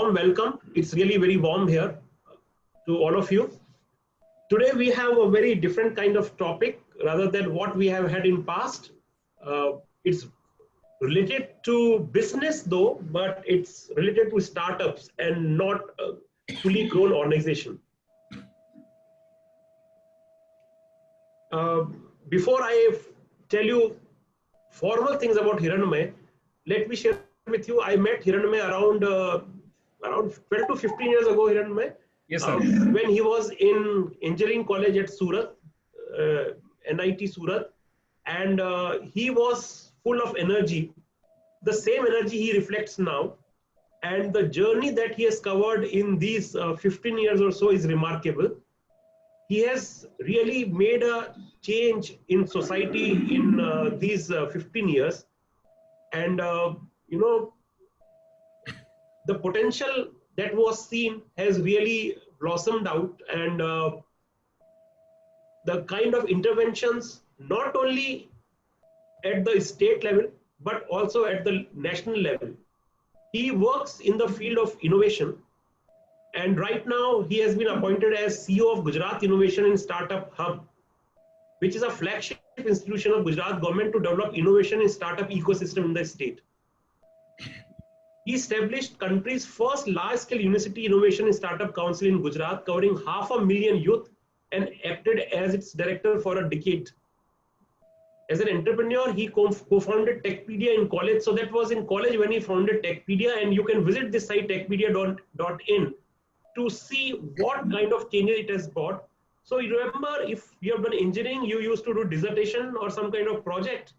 welcome. It's really very warm here to all of you. Today we have a very different kind of topic rather than what we have had in past. It's related to business though, but it's related to startups and not a fully grown organization. Before I tell you formal things about Hiranmaya, let me share with you. I met Hiranmaya around 12 to 15 years ago. Hiranmaya, yes, sir. When he was in engineering college at Surat, NIT Surat, and he was full of energy. The same energy he reflects now, and the journey that he has covered in these 15 years or so is remarkable. He has really made a change in society in these 15 years. And, the potential that was seen has really blossomed out. And the kind of interventions, not only at the state level, but also at the national level. He works in the field of innovation. And right now, he has been appointed as CEO of Gujarat Innovation and Startup Hub, which is a flagship institution of Gujarat government to develop innovation and startup ecosystem in the state. He established country's first large-scale university innovation and startup council in Gujarat, covering 500,000 youth, and acted as its director for a decade. As an entrepreneur, he co-founded Techpedia in college. So that was in college when he founded Techpedia, and you can visit this site techpedia.in to see what kind of changes it has brought. So you remember, if you have done engineering, you used to do dissertation or some kind of project,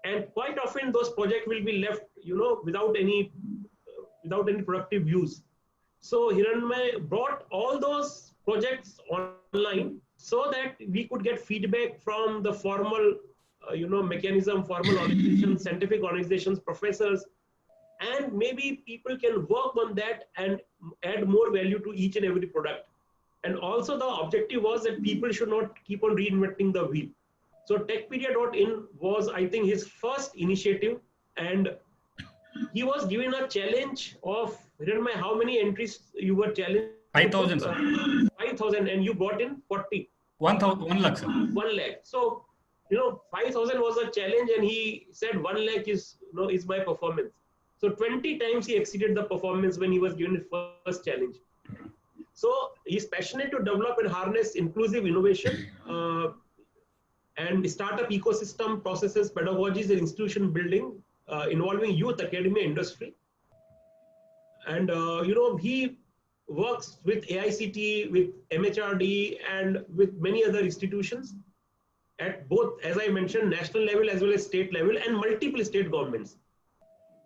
and quite often those projects will be left, without any productive use. So Hiranmaya brought all those projects online so that we could get feedback from the formal, mechanism, formal organizations, scientific organizations, professors, and maybe people can work on that and add more value to each and every product. And also the objective was that people should not keep on reinventing the wheel. So Techpedia.in was, I think, his first initiative, and he was given a challenge of, Hiranmaya, how many entries you were challenged? 5,000, sir. 5,000, and you got in 40. 1 lakh, sir. 1 lakh. So, 5,000 was a challenge, and he said 1 lakh is my performance. So 20 times he exceeded the performance when he was given his first challenge. So he's passionate to develop and harness inclusive innovation and startup ecosystem processes, pedagogies, and institution building involving youth, academia, industry. And, he works with AICT, with MHRD, and with many other institutions at both, as I mentioned, national level as well as state level, and multiple state governments.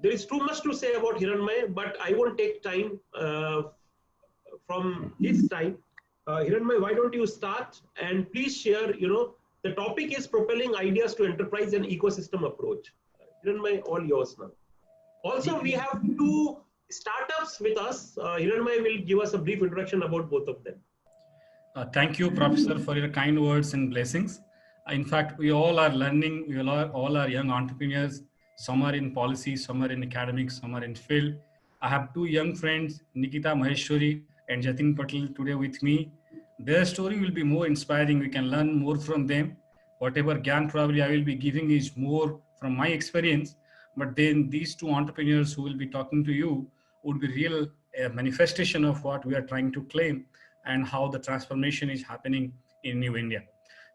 There is too much to say about Hiranmaya, but I won't take time from his time. Hiranmaya, why don't you start, and please share, the topic is propelling ideas to enterprise and ecosystem approach. Hiranmaya, all yours now. Also, we have two startups with us. Hiranmaya will give us a brief introduction about both of them. Thank you, Professor, for your kind words and blessings. In fact, we all are learning, we all are young entrepreneurs. Some are in policy, some are in academics, some are in field. I have two young friends, Nikita Maheshwari and Jatin Patel, today with me. Their story will be more inspiring. We can learn more from them. Whatever Gyan probably I will be giving is more from my experience. But then these two entrepreneurs who will be talking to you would be real manifestation of what we are trying to claim and how the transformation is happening in New India.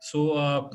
So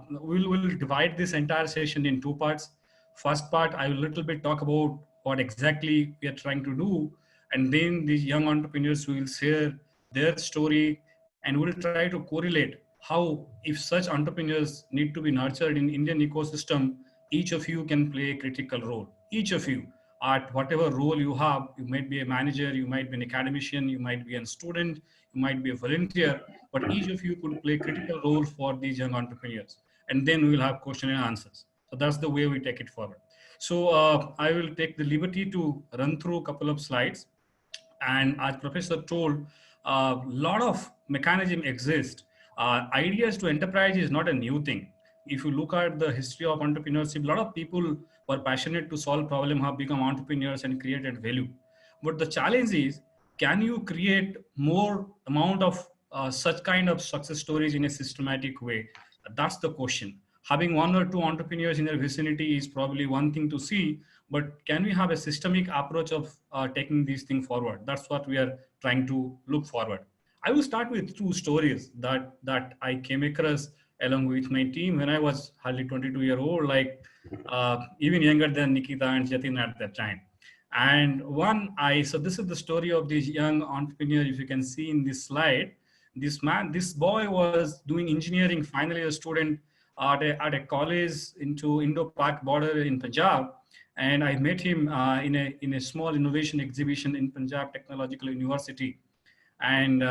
we'll divide this entire session in two parts. First part, I will little bit talk about what exactly we are trying to do. And then these young entrepreneurs will share their story, and we'll try to correlate how, if such entrepreneurs need to be nurtured in Indian ecosystem, each of you can play a critical role. Each of you, at whatever role you have, you might be a manager, you might be an academician, you might be a student, you might be a volunteer, but each of you could play a critical role for these young entrepreneurs. And then we will have question and answers. So that's the way we take it forward. So I will take the liberty to run through a couple of slides. And as Professor told, a lot of mechanism exists. Ideas to enterprise is not a new thing. If you look at the history of entrepreneurship, a lot of people who are passionate to solve problems have become entrepreneurs and created value. But the challenge is, can you create more amount of such kind of success stories in a systematic way? That's the question. Having one or two entrepreneurs in their vicinity is probably one thing to see, but can we have a systemic approach of taking these things forward? That's what we are trying to look forward. I will start with two stories that I came across along with my team when I was hardly 22-year old, like even younger than Nikita and Jatin at that time. And so this is the story of this young entrepreneur. If you can see in this slide, this boy was doing engineering, finally a student at a college into Indo-Pak border in Punjab. And I met him in a small innovation exhibition in Punjab Technological University. And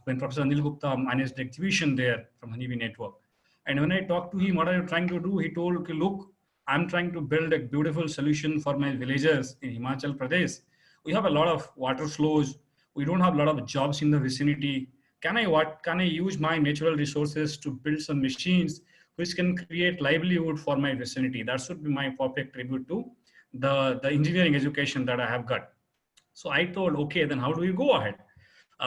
when Professor Anil Gupta managed the exhibition there from Honeybee Network. And when I talked to him, what are you trying to do? He told, okay, look, I'm trying to build a beautiful solution for my villagers in Himachal Pradesh. We have a lot of water flows. We don't have a lot of jobs in the vicinity. Can I use my natural resources to build some machines which can create livelihood for my vicinity? That should be my perfect tribute to the engineering education that I have got. So I told, okay, then how do we go ahead?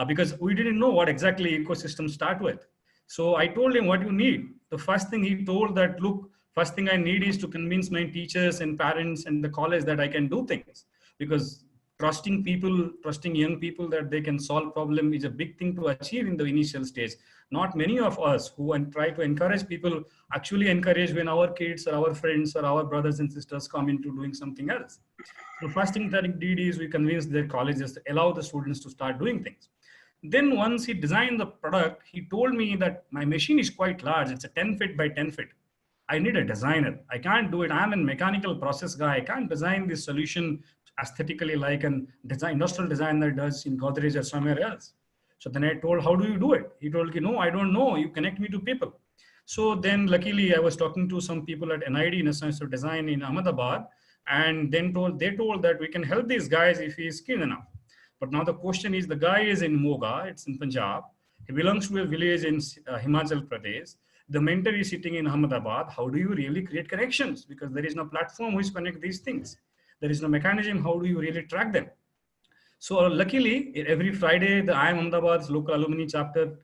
Because we didn't know what exactly ecosystem start with. So I told him what you need. The first thing he told that, look, first thing I need is to convince my teachers and parents and the college that I can do things. Because trusting people, trusting young people that they can solve problem is a big thing to achieve in the initial stage. Not many of us who try to encourage people actually encourage when our kids or our friends or our brothers and sisters come into doing something else. The first thing that he did is we convinced their colleges to allow the students to start doing things. Then once he designed the product, he told me that my machine is quite large. It's a 10 feet by 10 feet. I need a designer. I can't do it. I'm a mechanical process guy. I can't design this solution aesthetically like an industrial designer does in Godrej or somewhere else. So then I told, how do you do it? He told, no, I don't know. You connect me to people. So then luckily I was talking to some people at NID, National Design in Ahmedabad, and then they told that we can help these guys if he is keen enough. But now the question is, the guy is in Moga, it's in Punjab. He belongs to a village in Himachal Pradesh. The mentor is sitting in Ahmedabad. How do you really create connections? Because there is no platform which connect these things. There is no mechanism. How do you really track them? So luckily, every Friday, the IIM Ahmedabad's local alumni chapter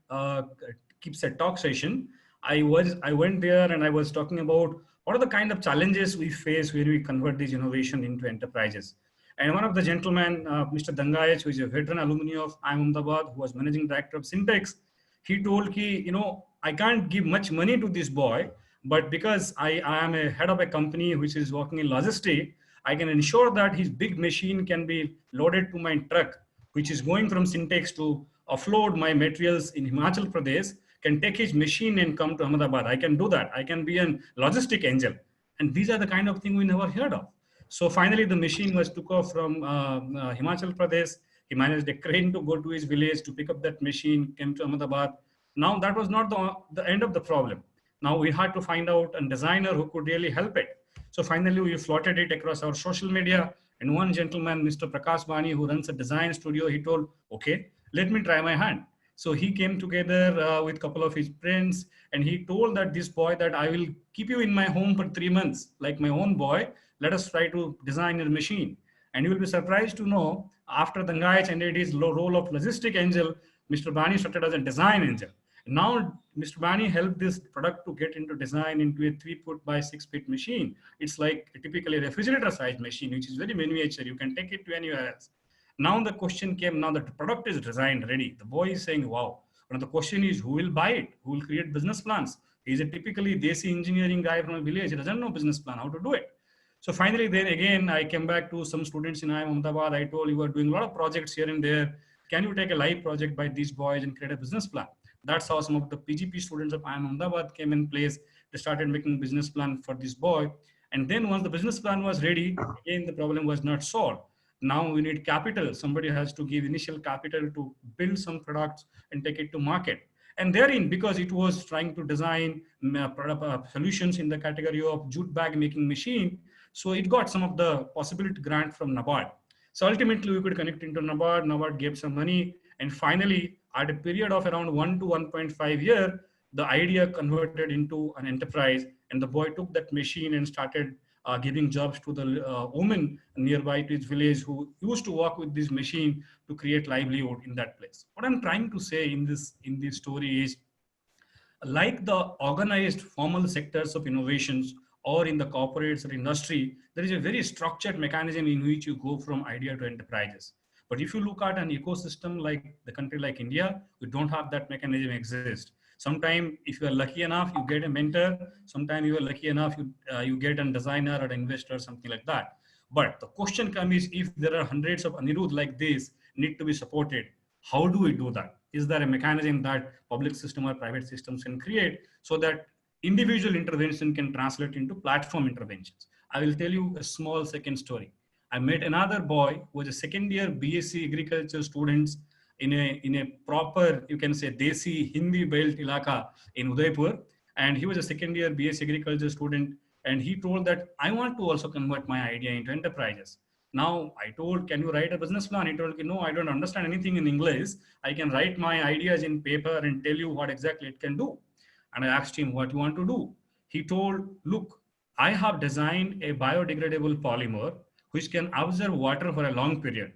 keeps a talk session. I went there and I was talking about what are the kind of challenges we face when we convert this innovation into enterprises. And one of the gentlemen, Mr. Dangayach, who is a veteran alumni of IIM Ahmedabad, who was managing director of Syntex, he told me, I can't give much money to this boy, but because I am a head of a company which is working in logistics, I can ensure that his big machine can be loaded to my truck, which is going from Syntex to offload my materials in Himachal Pradesh, can take his machine and come to Ahmedabad. I can do that. I can be a logistic angel. And these are the kind of thing we never heard of. So finally, the machine was took off from Himachal Pradesh. He managed a crane to go to his village to pick up that machine, came to Ahmedabad. Now that was not the end of the problem. Now we had to find out a designer who could really help it. So finally, we floated it across our social media. And one gentleman, Mr. Prakash Bani, who runs a design studio, he told, okay, let me try my hand. So he came together with a couple of his friends, and he told that this boy that I will keep you in my home for 3 months, like my own boy. Let us try to design a machine. And you will be surprised to know, after the Dangayach ended his role of logistic angel, Mr. Bani started as a design angel. Now, Mr. Bani helped this product to get into design into a 3 foot by 6 feet machine. It's like typically a refrigerator sized machine, which is very miniature. You can take it to anywhere else. Now the question came, now that the product is designed, ready. The boy is saying, wow. Now the question is, who will buy it? Who will create business plans? He's a typically Desi engineering guy from a village. He doesn't know business plan, how to do it. So finally, then again, I came back to some students in IIM Ahmedabad. I told, you are doing a lot of projects here and there. Can you take a live project by these boys and create a business plan? That's how some of the PGP students of IIM Ahmedabad came in place. They started making business plan for this boy. And then once the business plan was ready, again, the problem was not solved. Now we need capital. Somebody has to give initial capital to build some products and take it to market. And therein, because it was trying to design solutions in the category of jute bag making machine, so it got some of the possibility grant from NABARD. So ultimately, we could connect into NABARD. NABARD gave some money, and finally, at a period of around 1 to 1.5 year, the idea converted into an enterprise, and the boy took that machine and started giving jobs to the women nearby to his village who used to work with this machine to create livelihood in that place. What I'm trying to say in this story is, like the organized formal sectors of innovations or in the corporates or industry, there is a very structured mechanism in which you go from idea to enterprises. But if you look at an ecosystem like the country like India, we don't have that mechanism exist. Sometimes, if you are lucky enough, you get a mentor. Sometimes you are lucky enough, you get a designer or an investor, something like that. But the question comes is, if there are hundreds of Anirudh like this need to be supported, how do we do that? Is there a mechanism that public system or private systems can create so that individual intervention can translate into platform interventions? I will tell you a small second story. I met another boy who was a second year BSc agriculture student in a proper, you can say, Desi Hindi belt ilaka in Udaipur. And he was a second year BSc agriculture student. And he told that I want to also convert my idea into enterprises. Now I told, can you write a business plan? He told, no, I don't understand anything in English. I can write my ideas in paper and tell you what exactly it can do. And I asked him, what you want to do? He told, look, I have designed a biodegradable polymer which can absorb water for a long period.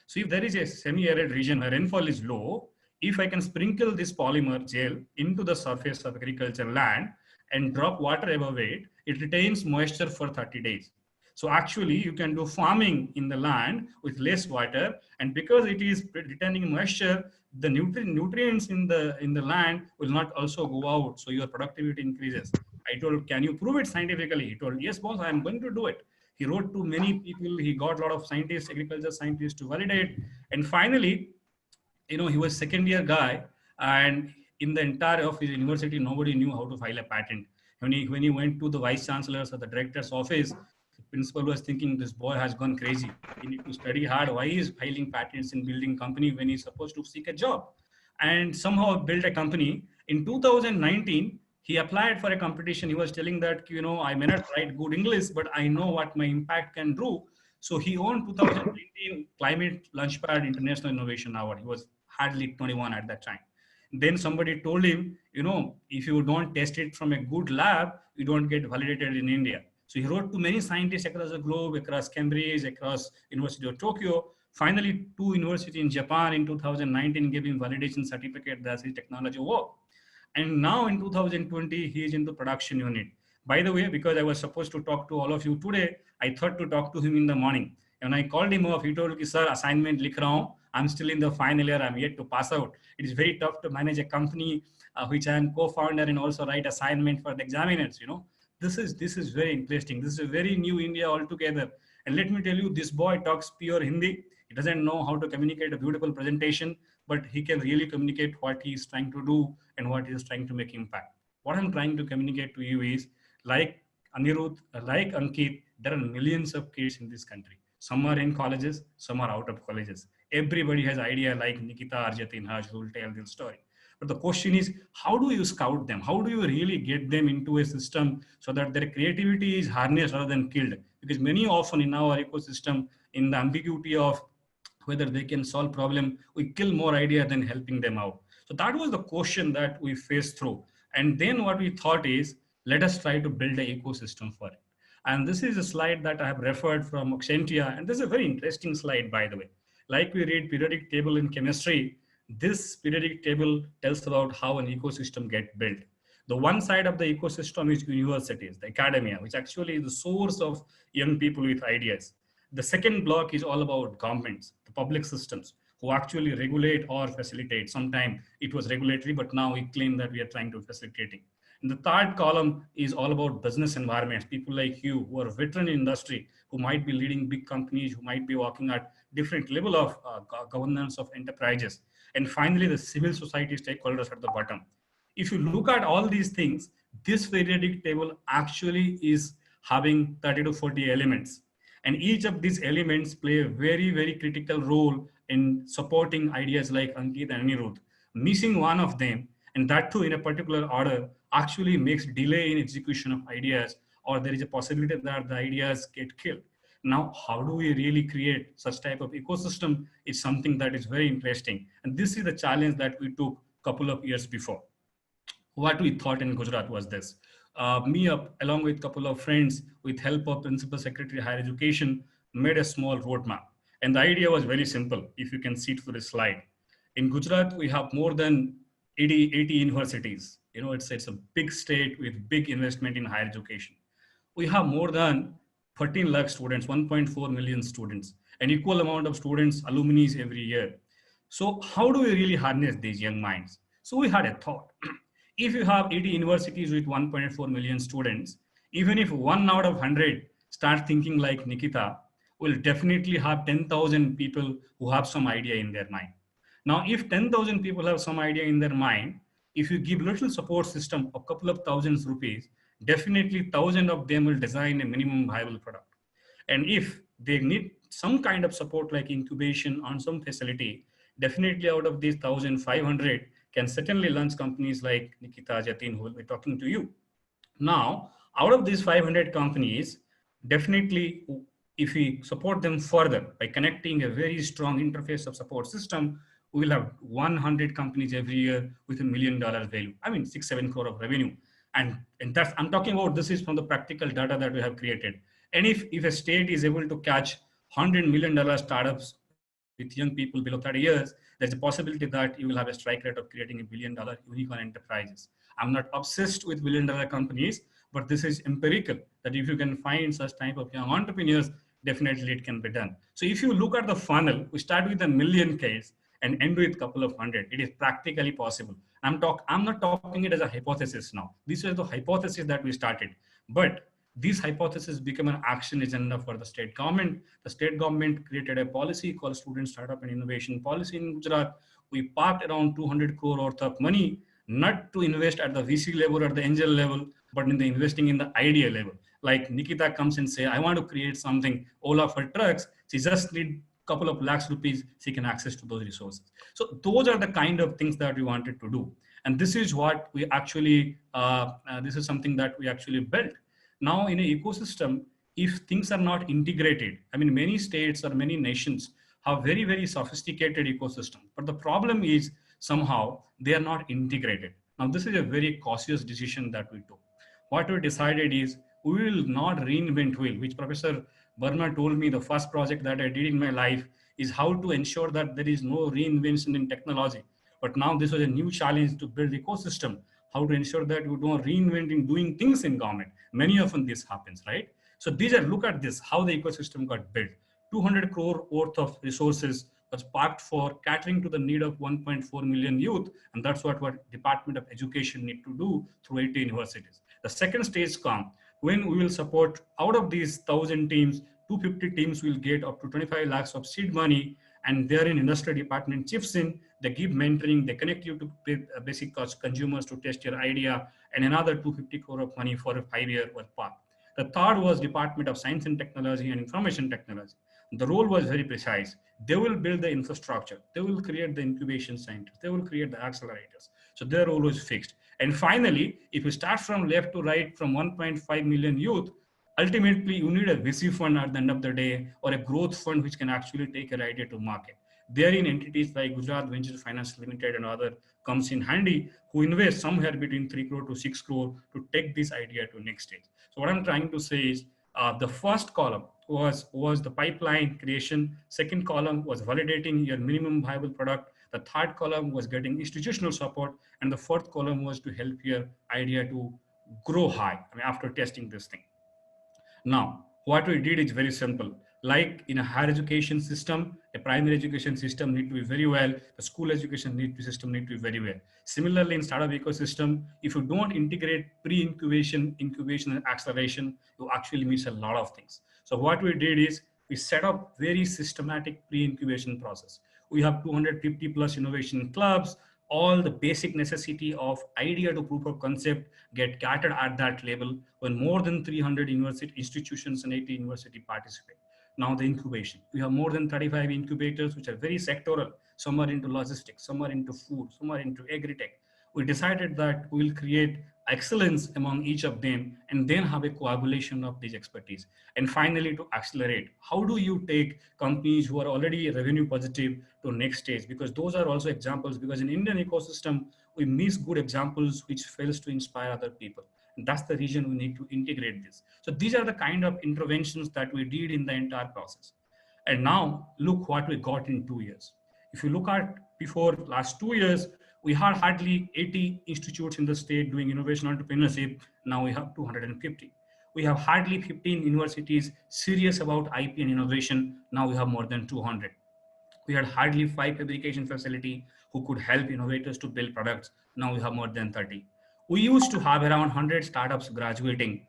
So if there is a semi-arid region where rainfall is low, if I can sprinkle this polymer gel into the surface of agricultural land and drop water above it, it retains moisture for 30 days. So actually you can do farming in the land with less water, and because it is retaining moisture, the nutrients in the land will not also go out, so your productivity increases. I told, can you prove it scientifically? He told, yes boss, I am going to do it. He wrote to many people, he got a lot of scientists, agriculture scientists to validate, and finally, he was second year guy, and in the entire of his university nobody knew how to file a patent. When he went to the vice chancellor's or the director's office, the principal was thinking, this boy has gone crazy, he need to study hard, why he is filing patents in building company when he's supposed to seek a job. And somehow built a company. In 2019 he applied for a competition. He was telling that, I may not write good English, but I know what my impact can do. So he won 2019 Climate Launchpad International Innovation Award. He was hardly 21 at that time. Then somebody told him, if you don't test it from a good lab, you don't get validated in India. So he wrote to many scientists across the globe, across Cambridge, across University of Tokyo. Finally, two universities in Japan in 2019 gave him validation certificate that his technology worked. And now in 2020, he is into production unit. By the way, because I was supposed to talk to all of you today, I thought to talk to him in the morning. And I called him off. He told me, sir, assignment likh raha hu. I'm still in the final year. I'm yet to pass out. It is very tough to manage a company which I am co-founder and also write assignment for the examiners. This is very interesting. This is a very new India altogether. And let me tell you, this boy talks pure Hindi. He doesn't know how to communicate a beautiful presentation, but he can really communicate what he is trying to do and what he is trying to make impact. What I'm trying to communicate to you is, like Anirudh, like Ankit, there are millions of kids in this country. Some are in colleges, some are out of colleges. Everybody has idea like Nikita, Arjatin, Haj, who will tell their story. But the question is, how do you scout them? How do you really get them into a system so that their creativity is harnessed rather than killed? Because many often in our ecosystem, in the ambiguity of whether they can solve problem, we kill more idea than helping them out. So that was the question that we faced through. And then what we thought is, let us try to build an ecosystem for it. And this is a slide that I have referred from Oxentia. And this is a very interesting slide, by the way. Like we read periodic table in chemistry, this periodic table tells about how an ecosystem gets built. The one side of the ecosystem is universities, the academia, which actually is the source of young people with ideas. The second block is all about governments, the public systems, who actually regulate or facilitate. Sometimes it was regulatory, but now we claim that we are trying to facilitate it. And the third column is all about business environments, people like you who are veteran in industry, who might be leading big companies, who might be working at different level of governance of enterprises. And finally, the civil society stakeholders at the bottom. If you look at all these things, this periodic table actually is having 30 to 40 elements. And each of these elements play a very, very critical role in supporting ideas like Ankit and Anirudh. Missing one of them, and that too in a particular order, actually makes delay in execution of ideas, or there is a possibility that the ideas get killed. Now, how do we really create such type of ecosystem is something that is very interesting. And this is the challenge that we took a couple of years before. What we thought in Gujarat was this. me up along with a couple of friends with help of Principal Secretary Higher Education made a small roadmap. And the idea was very simple, if you can see it through the slide. In Gujarat, we have more than 80 universities. It's a big state with big investment in higher education. We have more than 13 lakh students, 1.4 million students, an equal amount of students, alumni every year. So how do we really harness these young minds? So we had a thought. If you have 80 universities with 1.4 million students, even if 1 out of 100 start thinking like Nikita, we'll definitely have 10,000 people who have some idea in their mind. Now, if 10,000 people have some idea in their mind, if you give little support system of couple of thousands rupees, definitely 1,000 of them will design a minimum viable product. And if they need some kind of support like incubation on some facility, definitely out of these 1,500 can certainly launch companies like Nikita, Jatin, who will be talking to you. Now, out of these 500 companies, definitely if we support them further by connecting a very strong interface of support system, we will have 100 companies every year with $1 million value. I mean, 6-7 crore of revenue. And that's, I'm talking about, this is from the practical data that we have created. And if a state is able to catch $100 million startups with young people below 30 years, there's a possibility that you will have a strike rate of creating $1 billion unicorn enterprises. I'm not obsessed with $1 billion companies, but this is empirical that if you can find such type of young entrepreneurs, definitely it can be done. So if you look at the funnel, we start with a million case and end with a couple of hundred. It is practically possible. I'm not talking it as a hypothesis now. This is the hypothesis that we started, but these hypotheses become an action agenda for the state government. The state government created a policy called Student Startup and Innovation Policy in Gujarat. We parked around 200 crore worth of money, not to invest at the VC level or the angel level, but in the investing in the idea level. Like Nikita comes and say, I want to create something, Ola for trucks. She just need couple of lakhs rupees, she can access to those resources. So those are the kind of things that we wanted to do. And this is what we actually, this is something that we actually built. Now in an ecosystem, if things are not integrated, I mean, many states or many nations have very, very sophisticated ecosystem, but the problem is somehow they are not integrated. Now this is a very cautious decision that we took. What we decided is we will not reinvent wheel, which Professor Burma told me the first project that I did in my life is how to ensure that there is no reinvention in technology. But now this was a new challenge to build ecosystem, how to ensure that you don't reinvent in doing things in government. Many often this happens, right? So these are, look at this, how the ecosystem got built. 200 crore worth of resources was parked for catering to the need of 1.4 million youth. And that's what Department of Education need to do through 80 universities. The second stage come when we will support out of these 1,000 teams, 250 teams will get up to 25 lakhs of seed money, and therein industry department chips in. They give mentoring, they connect you to basic cost consumers to test your idea, and another 250 crore of money for a 5-year path. The third was Department of Science and Technology and Information Technology. The role was very precise. They will build the infrastructure. They will create the incubation centers. They will create the accelerators. So their role was fixed. And finally, if you start from left to right from 1.5 million youth, ultimately you need a VC fund at the end of the day, or a growth fund which can actually take an idea to market. Therein entities like Gujarat Venture Finance Limited and other comes in handy, who invest somewhere between 3 crore to 6 crore to take this idea to next stage. So what I'm trying to say is the first column was the pipeline creation. Second column was validating your minimum viable product. The third column was getting institutional support. And the fourth column was to help your idea to grow high, I mean, after testing this thing. Now, what we did is very simple. Like in a higher education system, a primary education system need to be very well. The school education system need to be very well. Similarly, in startup ecosystem, if you don't integrate pre-incubation, incubation, and acceleration, you actually miss a lot of things. So what we did is we set up very systematic pre-incubation process. We have 250 plus innovation clubs. All the basic necessity of idea to proof of concept get catered at that level when more than 300 university institutions and 80 university participate. Now the incubation, we have more than 35 incubators, which are very sectoral. Some are into logistics, some are into food, some are into agri-tech. We decided that we will create excellence among each of them and then have a coagulation of these expertise. And finally, to accelerate, how do you take companies who are already revenue positive to next stage? Because those are also examples, because in Indian ecosystem, we miss good examples which fails to inspire other people. That's the reason we need to integrate this. So these are the kind of interventions that we did in the entire process. And now look what we got in 2 years. If you look at before last 2 years, we had hardly 80 institutes in the state doing innovation entrepreneurship. Now we have 250. We have hardly 15 universities serious about IP and innovation. Now we have more than 200. We had hardly 5 fabrication facility who could help innovators to build products. Now we have more than 30. We used to have around 100 startups graduating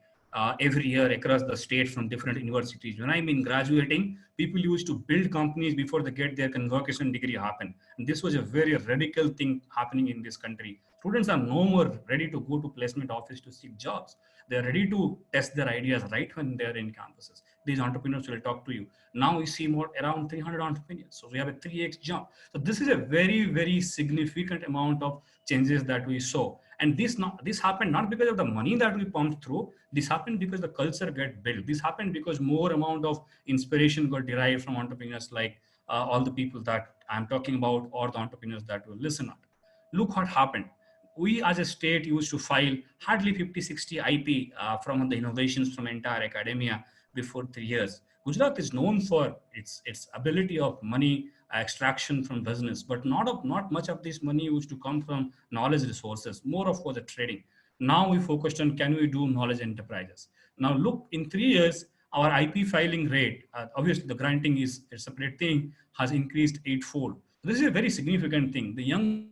every year across the state from different universities. When I mean graduating, people used to build companies before they get their convocation degree happen. And this was a very radical thing happening in this country. Students are no more ready to go to placement office to seek jobs. They're ready to test their ideas right when they're in campuses. These entrepreneurs will talk to you. Now we see more around 300 entrepreneurs. So we have a 3x jump. So this is a very, very significant amount of changes that we saw. And this happened not because of the money that we pumped through. This happened because the culture got built. This happened because more amount of inspiration got derived from entrepreneurs like all the people that I'm talking about, or the entrepreneurs that will listen at. Look what happened. We as a state used to file hardly 50, 60 IP from the innovations from entire academia before 3 years. Gujarat is known for its ability of money extraction from business, but not much of this money used to come from knowledge resources. More of for the trading. Now we focused on can we do knowledge enterprises. Now look, in 3 years, our IP filing rate, obviously the granting is a separate thing, has increased eightfold. This is a very significant thing. The young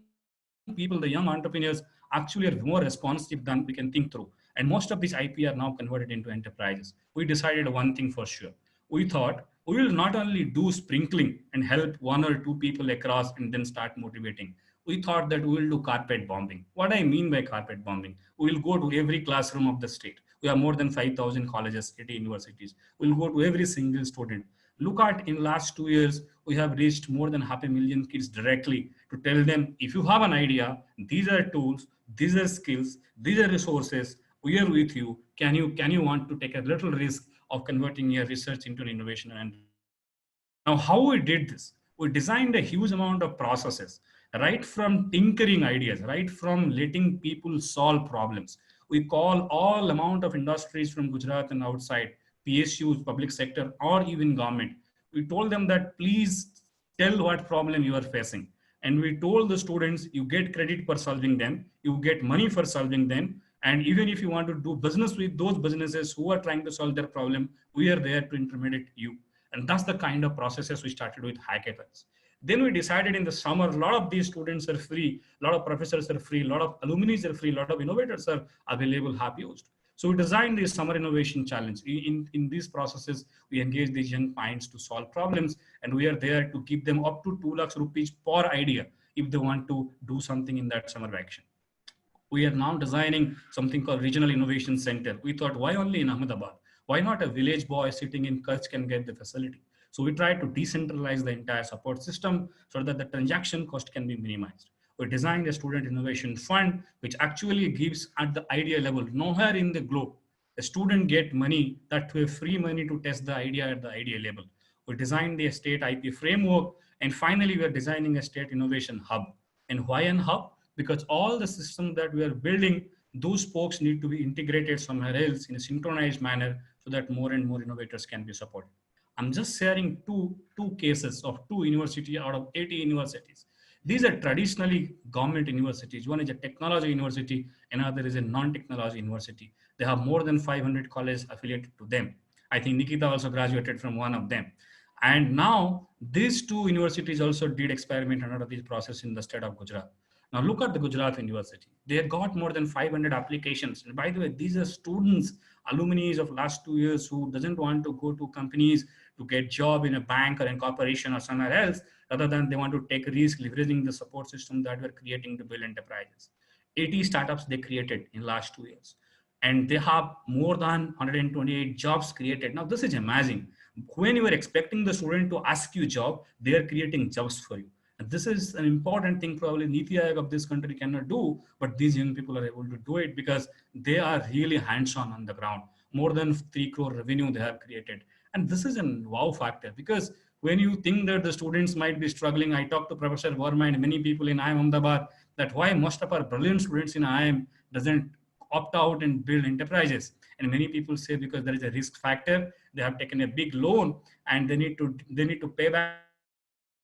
people, the young entrepreneurs actually are more responsive than we can think through. And most of these IP are now converted into enterprises. We decided one thing for sure. We thought we will not only do sprinkling and help one or two people across and then start motivating. We thought that we will do carpet bombing. What I mean by carpet bombing, we will go to every classroom of the state. We have more than 5,000 colleges, 80 universities. We'll go to every single student. Look at in last 2 years, we have reached more than 500,000 kids directly to tell them, if you have an idea, these are tools, these are skills, these are resources, we are with you. Can you want to take a little risk of converting your research into an innovation and enterprise? Now, how we did this? We designed a huge amount of processes, right from tinkering ideas, right from letting people solve problems. We call all amount of industries from Gujarat and outside, PSUs, public sector, or even government. We told them that please tell what problem you are facing. And we told the students, you get credit for solving them, you get money for solving them. And even if you want to do business with those businesses who are trying to solve their problem, we are there to intermediate you. And that's the kind of processes we started with hackathons. Then we decided in the summer, a lot of these students are free, a lot of professors are free, a lot of alumni are free, a lot of innovators are available, have used. So we designed this summer innovation challenge. In these processes, we engage these young minds to solve problems, and we are there to give them up to 2 lakhs rupees per idea if they want to do something in that summer vacation. We are now designing something called Regional Innovation Center. We thought, why only in Ahmedabad? Why not a village boy sitting in Kutch can get the facility? So we tried to decentralize the entire support system so that the transaction cost can be minimized. We designed a student innovation fund, which actually gives at the idea level, nowhere in the globe, a student get money, that to a free money to test the idea at the idea level. We designed the state IP framework, and finally we are designing a state innovation hub. And why an hub? Because all the systems that we are building, those spokes need to be integrated somewhere else in a synchronized manner so that more and more innovators can be supported. I'm just sharing two cases of two universities out of 80 universities. These are traditionally government universities. One is a technology university, another is a non-technology university. They have more than 500 colleges affiliated to them. I think Nikita also graduated from one of them. And now these two universities also did experiment under this process in the state of Gujarat. Now look at the Gujarat University. They have got more than 500 applications. And by the way, these are students, alumni of last 2 years who doesn't want to go to companies to get job in a bank or in corporation or somewhere else, rather than they want to take a risk leveraging the support system that we're creating to build enterprises. 80 startups they created in last 2 years. And they have more than 128 jobs created. Now this is amazing. When you are expecting the student to ask you job, they are creating jobs for you. And this is an important thing probably Niti Aayog of this country cannot do, but these young people are able to do it because they are really hands-on on the ground. More than 3 crore revenue they have created. And this is a wow factor because when you think that the students might be struggling, I talked to Professor Verma and many people in IIM Ahmedabad that why most of our brilliant students in IIM doesn't opt out and build enterprises. And many people say because there is a risk factor, they have taken a big loan and they need to pay back.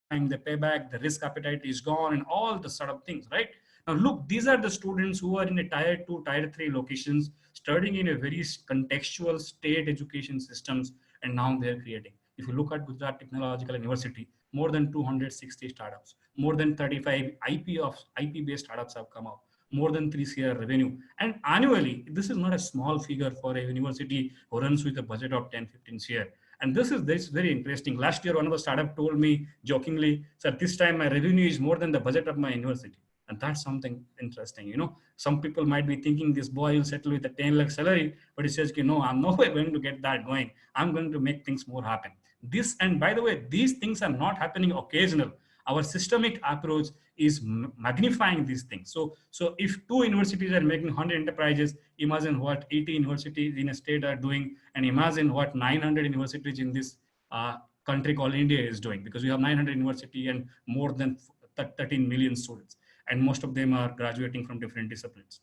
By the time they pay back, the risk appetite is gone and all the sort of things, right? Now look, these are the students who are in a tier 2, tier 3 locations, studying in a very contextual state education systems, and now they're creating. If you look at Gujarat Technological University, more than 260 startups, more than 35 IP-based startups have come out, more than 3 CR revenue. And annually, this is not a small figure for a university who runs with a budget of 10, 15 CR. And this is very interesting. Last year, one of the startup told me jokingly, sir, this time my revenue is more than the budget of my university. And that's something interesting. Some people might be thinking this boy will settle with a 10 lakh salary, but he says, no, I'm nowhere going to get that going. I'm going to make things more happen. And by the way, these things are not happening occasional. Our systemic approach is magnifying these things. So if 2 universities are making 100 enterprises, imagine what 80 universities in a state are doing, and imagine what 900 universities in this country called India is doing, because we have 900 university and more than 13 million students, and most of them are graduating from different disciplines.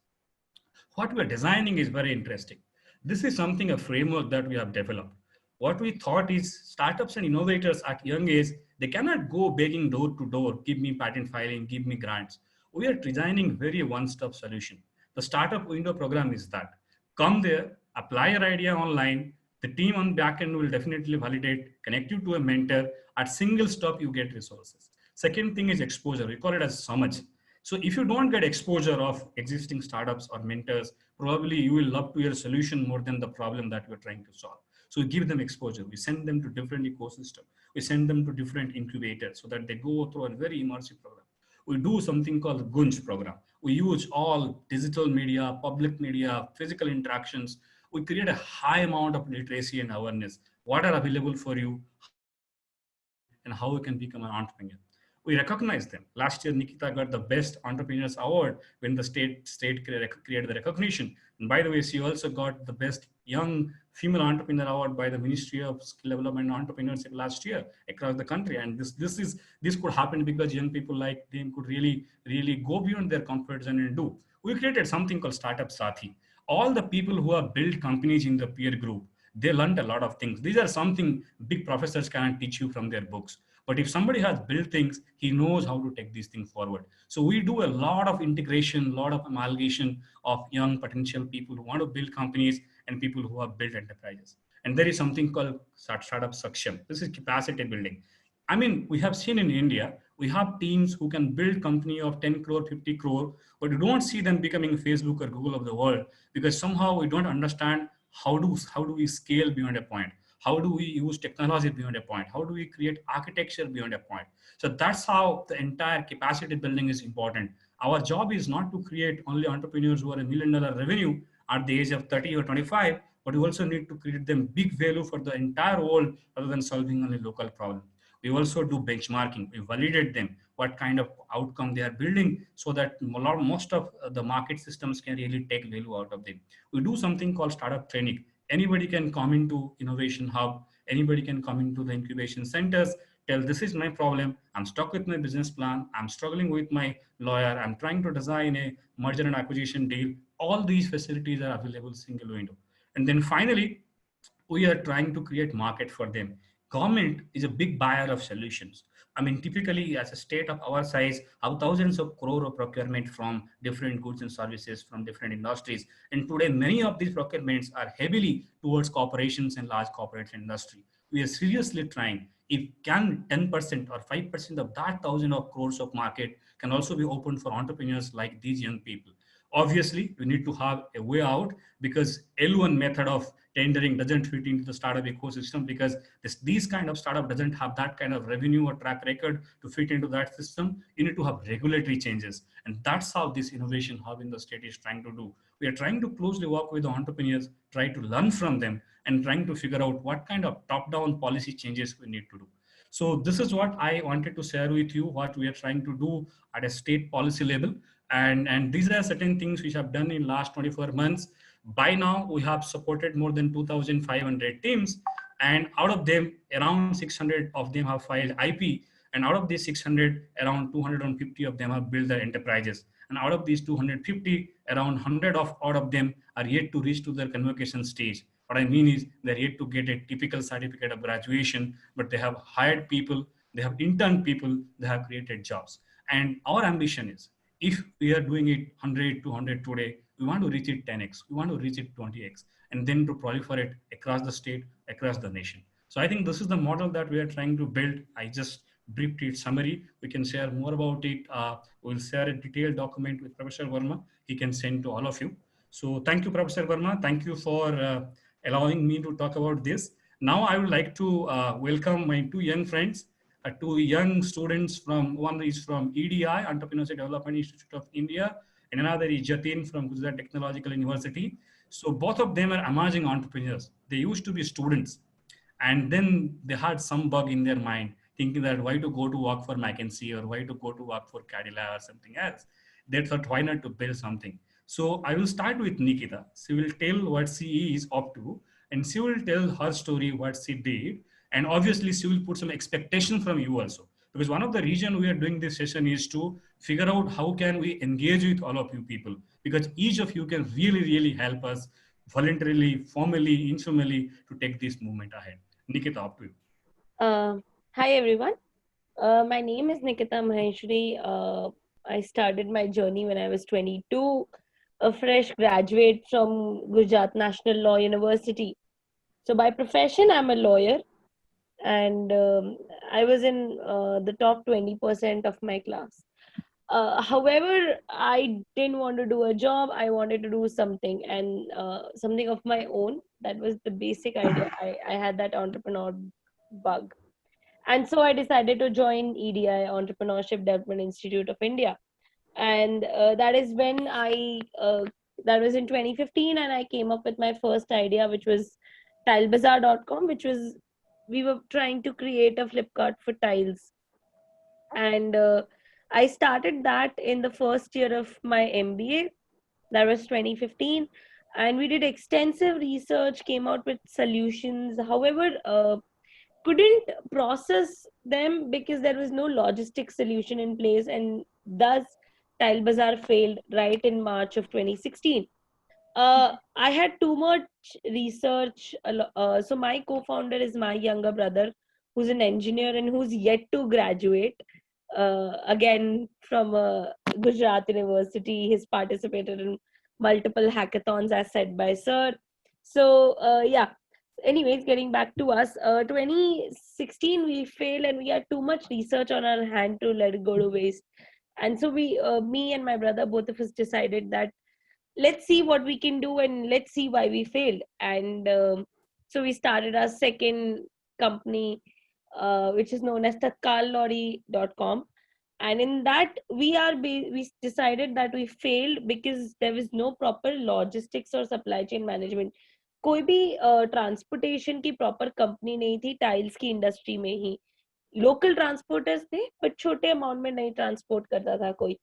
What we are designing is very interesting. This is something, a framework that we have developed. What we thought is startups and innovators at young age, they cannot go begging door to door, give me patent filing, give me grants. We are designing very one-stop solution. The startup window program is that. Come there, apply your idea online. The team on backend will definitely validate, connect you to a mentor. At single stop, you get resources. Second thing is exposure. We call it as Samaj. So if you don't get exposure of existing startups or mentors, probably you will love to your solution more than the problem that you're trying to solve. So we give them exposure. We send them to different ecosystems. We send them to different incubators so that they go through a very immersive program. We do something called Gunj program. We use all digital media, public media, physical interactions. We create a high amount of literacy and awareness. What are available for you, how you can build, and how you can become an entrepreneur. We recognize them. Last year, Nikita got the Best Entrepreneurs Award when the state created the recognition. And by the way, she also got the Best Young Female Entrepreneur Award by the Ministry of Skill Development and Entrepreneurship last year across the country. And this could happen because young people like them could really go beyond their comfort zone and do. We created something called Startup Sathi. All the people who have built companies in the peer group, they learned a lot of things. These are something big professors cannot teach you from their books. But if somebody has built things, he knows how to take these things forward. So we do a lot of integration, a lot of amalgamation of young potential people who want to build companies and people who have built enterprises. And there is something called Startup Saksham. This is capacity building. I mean, we have seen in India, we have teams who can build company of 10 crore, 50 crore, but you don't see them becoming Facebook or Google of the world because somehow we don't understand how do we scale beyond a point. How do we use technology beyond a point? How do we create architecture beyond a point? So that's how the entire capacity building is important. Our job is not to create only entrepreneurs who are $1 million revenue at the age of 30 or 25, but we also need to create them big value for the entire world rather than solving only local problems. We also do benchmarking. We validate them, what kind of outcome they are building so that most of the market systems can really take value out of them. We do something called startup training. Anybody can come into Innovation Hub. Anybody can come into the incubation centers, tell this is my problem. I'm stuck with my business plan. I'm struggling with my lawyer. I'm trying to design a merger and acquisition deal. All these facilities are available single window. And then finally, we are trying to create market for them. Government is a big buyer of solutions. I mean, typically as a state of our size, have thousands of crore of procurement from different goods and services from different industries. And today, many of these procurements are heavily towards corporations and large corporate industry. We are seriously trying, if can 10% or 5% of that thousand of crores of market can also be opened for entrepreneurs like these young people. Obviously, we need to have a way out because L1 method of tendering doesn't fit into the startup ecosystem because these kind of startup doesn't have that kind of revenue or track record to fit into that system. You need to have regulatory changes. And that's how this innovation hub in the state is trying to do. We are trying to closely work with the entrepreneurs, try to learn from them and trying to figure out what kind of top-down policy changes we need to do. So this is what I wanted to share with you, what we are trying to do at a state policy level. And these are certain things which have done in last 24 months. By now, we have supported more than 2,500 teams. And out of them, around 600 of them have filed IP. And out of these 600, around 250 of them have built their enterprises. And out of these 250, around 100 of out of them are yet to reach to their convocation stage. What I mean is they're yet to get a typical certificate of graduation, but they have hired people, they have interned people, they have created jobs. And our ambition is, if we are doing it 100, 200 today, we want to reach it 10x, we want to reach it 20x, and then to proliferate across the state, across the nation. So I think this is the model that we are trying to build. I just briefed it summary. We can share more about it. We'll share a detailed document with Professor Verma. He can send to all of you. So thank you, Professor Verma. Thank you for allowing me to talk about this. Now I would like to welcome my two young friends, two young students from, one is from EDI, Entrepreneurship Development Institute of India, and another is Jatin from Gujarat Technological University. So both of them are emerging entrepreneurs. They used to be students, and then they had some bug in their mind thinking that why to go to work for McKinsey or why to go to work for Cadillac or something else. They thought, why not to build something? So I will start with Nikita. She will tell what she is up to, and she will tell her story, what she did. And obviously she will put some expectation from you also. Because one of the reason we are doing this session is to figure out how can we engage with all of you people, because each of you can really, really help us voluntarily, formally, informally to take this movement ahead. Nikita, up to you. Hi everyone. My name is Nikita Maheshwari. I started my journey when I was 22, a fresh graduate from Gujarat National Law University. So by profession, I'm a lawyer, and I was in the top 20% of my class. However, I didn't want to do a job. I wanted to do something, and something of my own. That was the basic idea. I had that entrepreneur bug. And so I decided to join EDI, Entrepreneurship Development Institute of India. And that is when that was in 2015, and I came up with my first idea, which was tilebazaar.com, which was, we were trying to create a Flipkart for tiles. And I started that in the first year of my MBA. That was 2015. And we did extensive research, came out with solutions. However, couldn't process them because there was no logistic solution in place, and thus Tile Bazaar failed right in March of 2016. I had too much research. So my co-founder is my younger brother, who's an engineer and who's yet to graduate. Again, from Gujarat University, he's participated in multiple hackathons, as said by Sir. So yeah. Anyways, getting back to us, 2016 we failed, and we had too much research on our hand to let it go to waste. And so me and my brother, both of us decided that let's see what we can do and let's see why we failed. And so we started our second company, which is known as tatkallorry.com. And in that we decided that we failed because there was no proper logistics or supply chain management. कोई भी transportation की proper company नहीं थी tiles की industry में ही. Local transporters थे but छोटे amount में नहीं ट्रांसपोर्ट करता था कोई.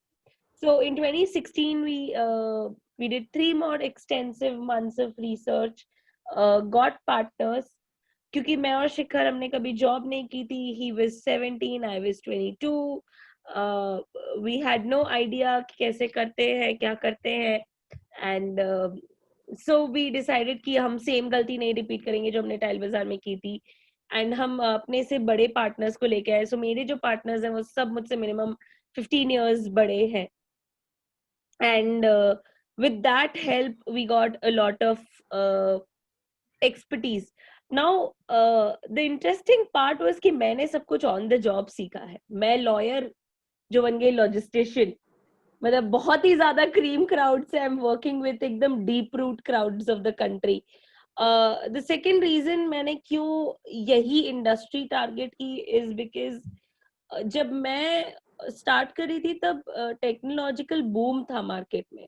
So in 2016 we did 3 more extensive months of research, got partners, क्योंकि मैं और शिखर हमने कभी जॉब नहीं की थी. He was 17, I was 22. We had no idea कैसे करते हैं, क्या करते हैं. And so we decided कि हम सेम गलती नहीं रिपीट करेंगे जो हमने टाइल बाजार में की थी. एंड हम अपने से बड़े पार्टनर्स को लेके आए. सो मेरे जो पार्टनर्स हैं वो सब मुझसे मिनिमम 15 years बड़े हैं. And with that help we got a lot of expertise. Now the interesting part was कि मैंने सब कुछ on the job सीखा है. मैं lawyer जो बन गई logistician. मतलब बहुत ही ज्यादा cream crowd से I'm working with एकदम deep root crowds of the country. The second reason मैंने क्यों यही industry target की is because जब मैं स्टार्ट करी थी तब टेक्नोलॉजिकल बूम था मार्केट में.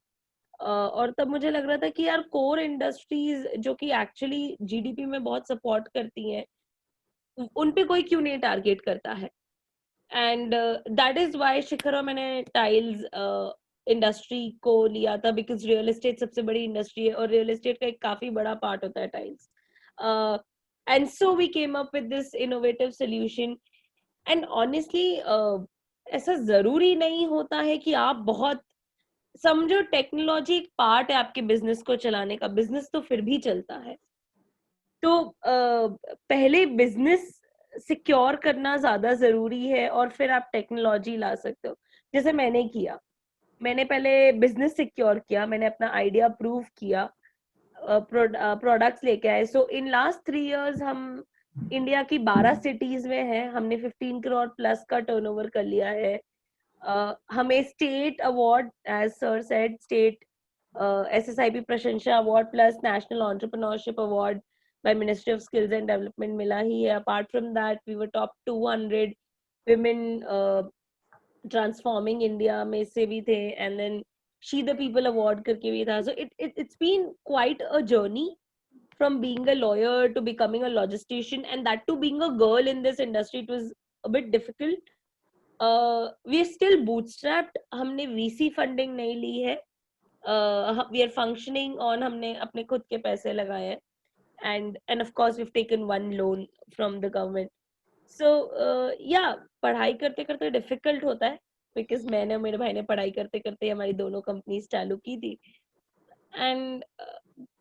और तब मुझे लग रहा था कि यार कोर इंडस्ट्रीज जो कि एक्चुअली जीडीपी में बहुत सपोर्ट करती हैं, उन पे कोई क्यों नहीं टारगेट करता है. एंड दैट इज व्हाई शिखर और मैंने टाइल्स इंडस्ट्री को लिया था, बिकॉज रियल एस्टेट सबसे बड़ी इंडस्ट्री है और रियल एस्टेट का एक काफी बड़ा पार्ट होता है tiles. And so we came up with this innovative solution. And honestly ऐसा जरूरी नहीं होता है कि आप बहुत समझो, टेक्नोलॉजी एक पार्ट है आपके बिजनेस को चलाने का, बिजनेस तो फिर भी चलता है। तो पहले बिजनेस सिक्योर करना ज्यादा जरूरी है और फिर आप टेक्नोलॉजी ला सकते हो, जैसे मैंने किया। मैंने पहले बिजनेस सिक्योर किया, मैंने अपना आइडिया प्रूव किया, प्रोडक्ट्स लेके आए। सो इन लास्ट 3 इयर्स हम इंडिया की 12 सिटीज में हैं, हमने 15 करोड़ प्लस का टर्नओवर कर लिया है। हमें state award, as sir said, state SSIP प्रशंसा award plus national entrepreneurship award by ministry of skills and development मिला ही है। Apart from that we were top 200 women transforming India में से भी थे, and then she the people award करके भी था। सो it's been quite a journey from being a lawyer to becoming a logistician, and that too being a girl in this industry. It was a bit difficult. We are still bootstrapped, हमने VC funding नहीं ली है, we are functioning on, हमने अपने खुद के पैसे लगाए हैं, and of course we've taken one loan from the government. So yeah, पढ़ाई करते करते डिफिकल्ट होता है, बिकॉज मैंने और मेरे भाई ने पढ़ाई करते करते हमारी दोनों कंपनीज चालू की थी, and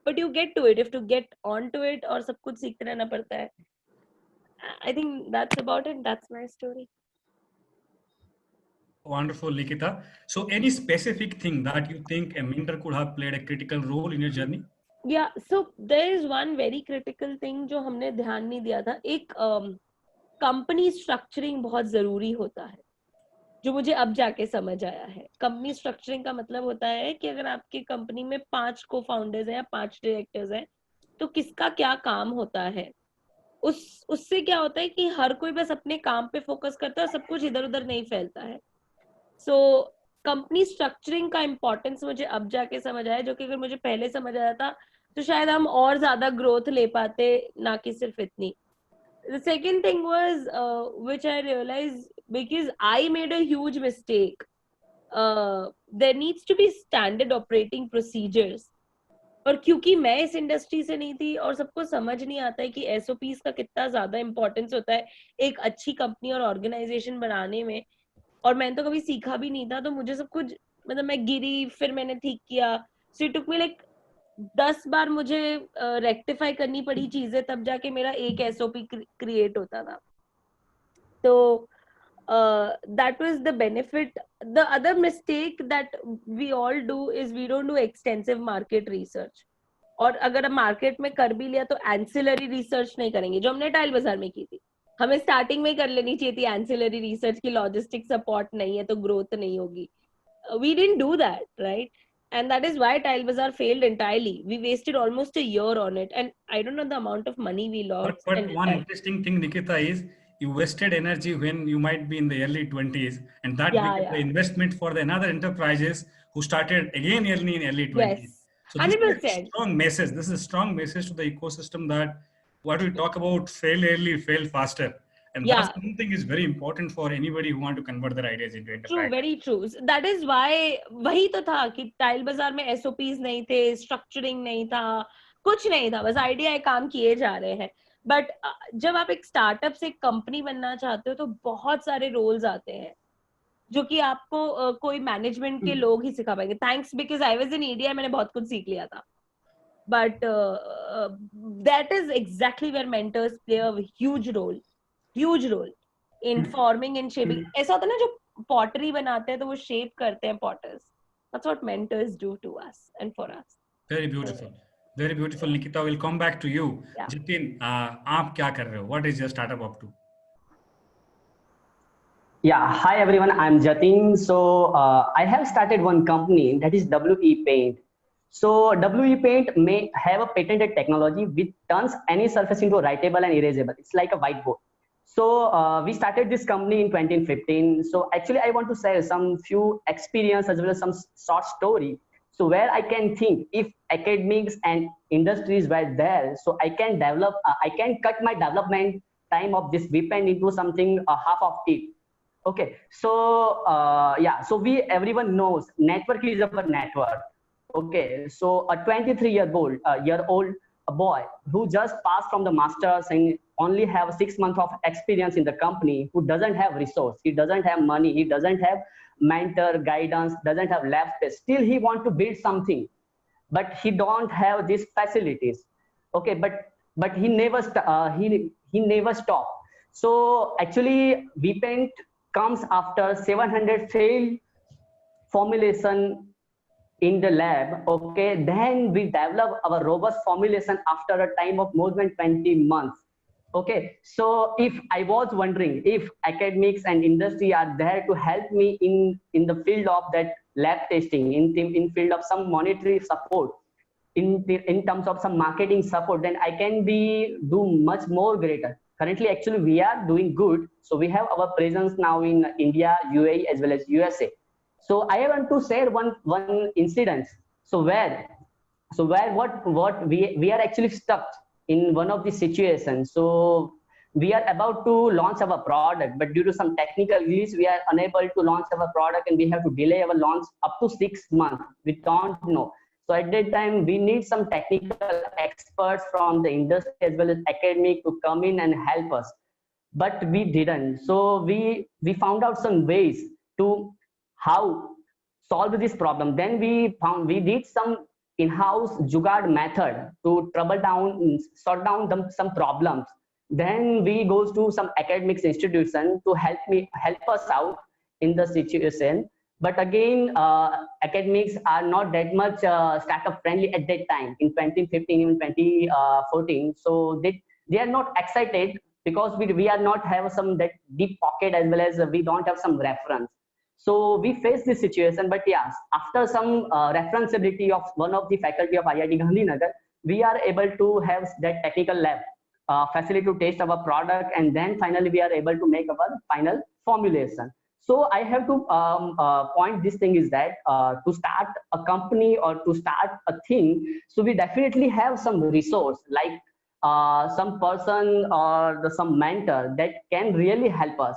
but you get to it, if to get on to it, और सब कुछ सीखते रहना पड़ता है। I think that's about it, that's my story. Wonderful, Nikita. So any specific thing that you think a mentor could have played a critical role in your journey? Yeah, so there is one very critical thing जो हमने ध्यान नहीं दिया था। एक company structuring बहुत जरूरी होता है, जो मुझे अब जाके समझ आया है। कंपनी स्ट्रक्चरिंग का मतलब होता है कि अगर आपकी कंपनी में 5 को फाउंडर्स हैं या 5 डायरेक्टर्स हैं, तो किसका क्या काम होता है। उससे क्या होता है कि हर कोई बस अपने काम पे फोकस करता है और सब कुछ इधर उधर नहीं फैलता है। सो कंपनी स्ट्रक्चरिंग का इम्पोर्टेंस मुझे अब जाके समझ आया, जो कि अगर मुझे पहले समझ आया था तो शायद हम और ज्यादा ग्रोथ ले पाते, ना कि सिर्फ इतनी। The second thing was which I realized, because I made a huge mistake. There needs to be standard operating procedures. और क्योंकि मैं इस इंडस्ट्री से नहीं थी और सबको समझ नहीं आता है कि SOPs का कितना ज्यादा इंपॉर्टेंस होता है एक अच्छी कंपनी और ऑर्गेनाइजेशन बनाने में, और मैंने तो कभी सीखा भी नहीं था, तो मुझे सब कुछ, मतलब मैं गिरी, फिर मैंने ठीक किया। So it took me like 10 बार मुझे रेक्टिफाई करनी पड़ी चीजें, तब जाके मेरा एक SOP क्रिएट होता था। तो that was the benefit. The other mistake that we all do is we don't do extensive market research. और अगर हम मार्केट में कर भी लिया तो एंसिलरी रिसर्च नहीं करेंगे, जो हमने टाइल बाजार में की थी। हमें स्टार्टिंग में कर लेनी चाहिए थी एंसिलरी रिसर्च की, लॉजिस्टिक सपोर्ट नहीं है तो ग्रोथ नहीं होगी। We didn't do that, right? And that is why Tile Bazaar failed entirely. We wasted almost a year on it, and I don't know the amount of money we lost. But one interesting thing, Nikita, is you wasted energy when you might be in the early 20s, and that became the investment for the another enterprises who started again early in early 20s. Yes, So this 100%. is a strong message. This is a strong message to the ecosystem that what we talk about, fail early, fail faster. And that's something is very important for anybody who want to convert their ideas into enterprise. True, very true. That is why वही तो था कि tile बाजार में SOPs नहीं थे, structuring नहीं था, कुछ नहीं था, बस आइडिया काम किए जा रहे हैं। बट जब आप एक स्टार्टअप से एक कंपनी बनना चाहते हो तो बहुत सारे रोल्स आते हैं जो कि आपको कोई मैनेजमेंट के लोग ही सिखा पाएंगे। Thanks, because I was in India, मैंने बहुत कुछ सीख लिया था। But that is exactly where mentors play a huge role in forming and shaping. ऐसा होता है ना, जो पॉटरी बनाते हैं तो वो शेप करते हैं potter's. That's what mentors do to us and for us. Very beautiful. Very beautiful, Nikita. We'll come back to you. Yeah. Jitin, आप क्या कर रहे हो? What is your startup up to? Yeah, hi everyone. I'm Jatin. So I have started one company that is WE Paint. So WE Paint may have a patented technology which turns any surface into writable and erasable. It's like a whiteboard. So we started this company in 2015. So actually I want to share some few experience as well as some short story. So where I can think if academics and industries were there, so I can develop, I can cut my development time of this weapon into something half of it. Okay, so yeah, so everyone knows network is our network. Okay, so a 23-year-old boy who just passed from the masters in only have 6 months of experience in the company, who doesn't have resource, he doesn't have money, he doesn't have mentor guidance, doesn't have lab space, still he want to build something, but he don't have these facilities. Okay, but he never he never stop. So actually VPaint comes after 700 failed formulation in the lab. Okay, then we develop our robust formulation after a time of more than 20 months. Okay, so if I was wondering if academics and industry are there to help me in the field of that lab testing, in field of some monetary support, in terms of some marketing support, then I can be do much more greater. Currently, actually, we are doing good. So we have our presence now in India, UAE, as well as USA. So I want to share one incident. So where what we are actually stuck in one of the situations. So we are about to launch our product, but due to some technical glitch, we are unable to launch our product, and we have to delay our launch up to 6 months. We don't know. So at that time, we need some technical experts from the industry as well as academic to come in and help us. But we didn't. So we found out some ways to how solve this problem. Then we did some in-house jugaad method to sort down some problems. Then we goes to some academics institution to help us out in the situation. But again, academics are not that much startup friendly at that time in 2015, even 2014. So they are not excited because we are not have some that deep pocket, as well as we don't have some reference. So we face this situation, but yes, after some referenceability of one of the faculty of IIT Gandhinagar, we are able to have that technical lab facility to test our product, and then finally we are able to make our final formulation. So I have to point this thing is that to start a company or to start a thing, so we definitely have some resource like some person or some mentor that can really help us.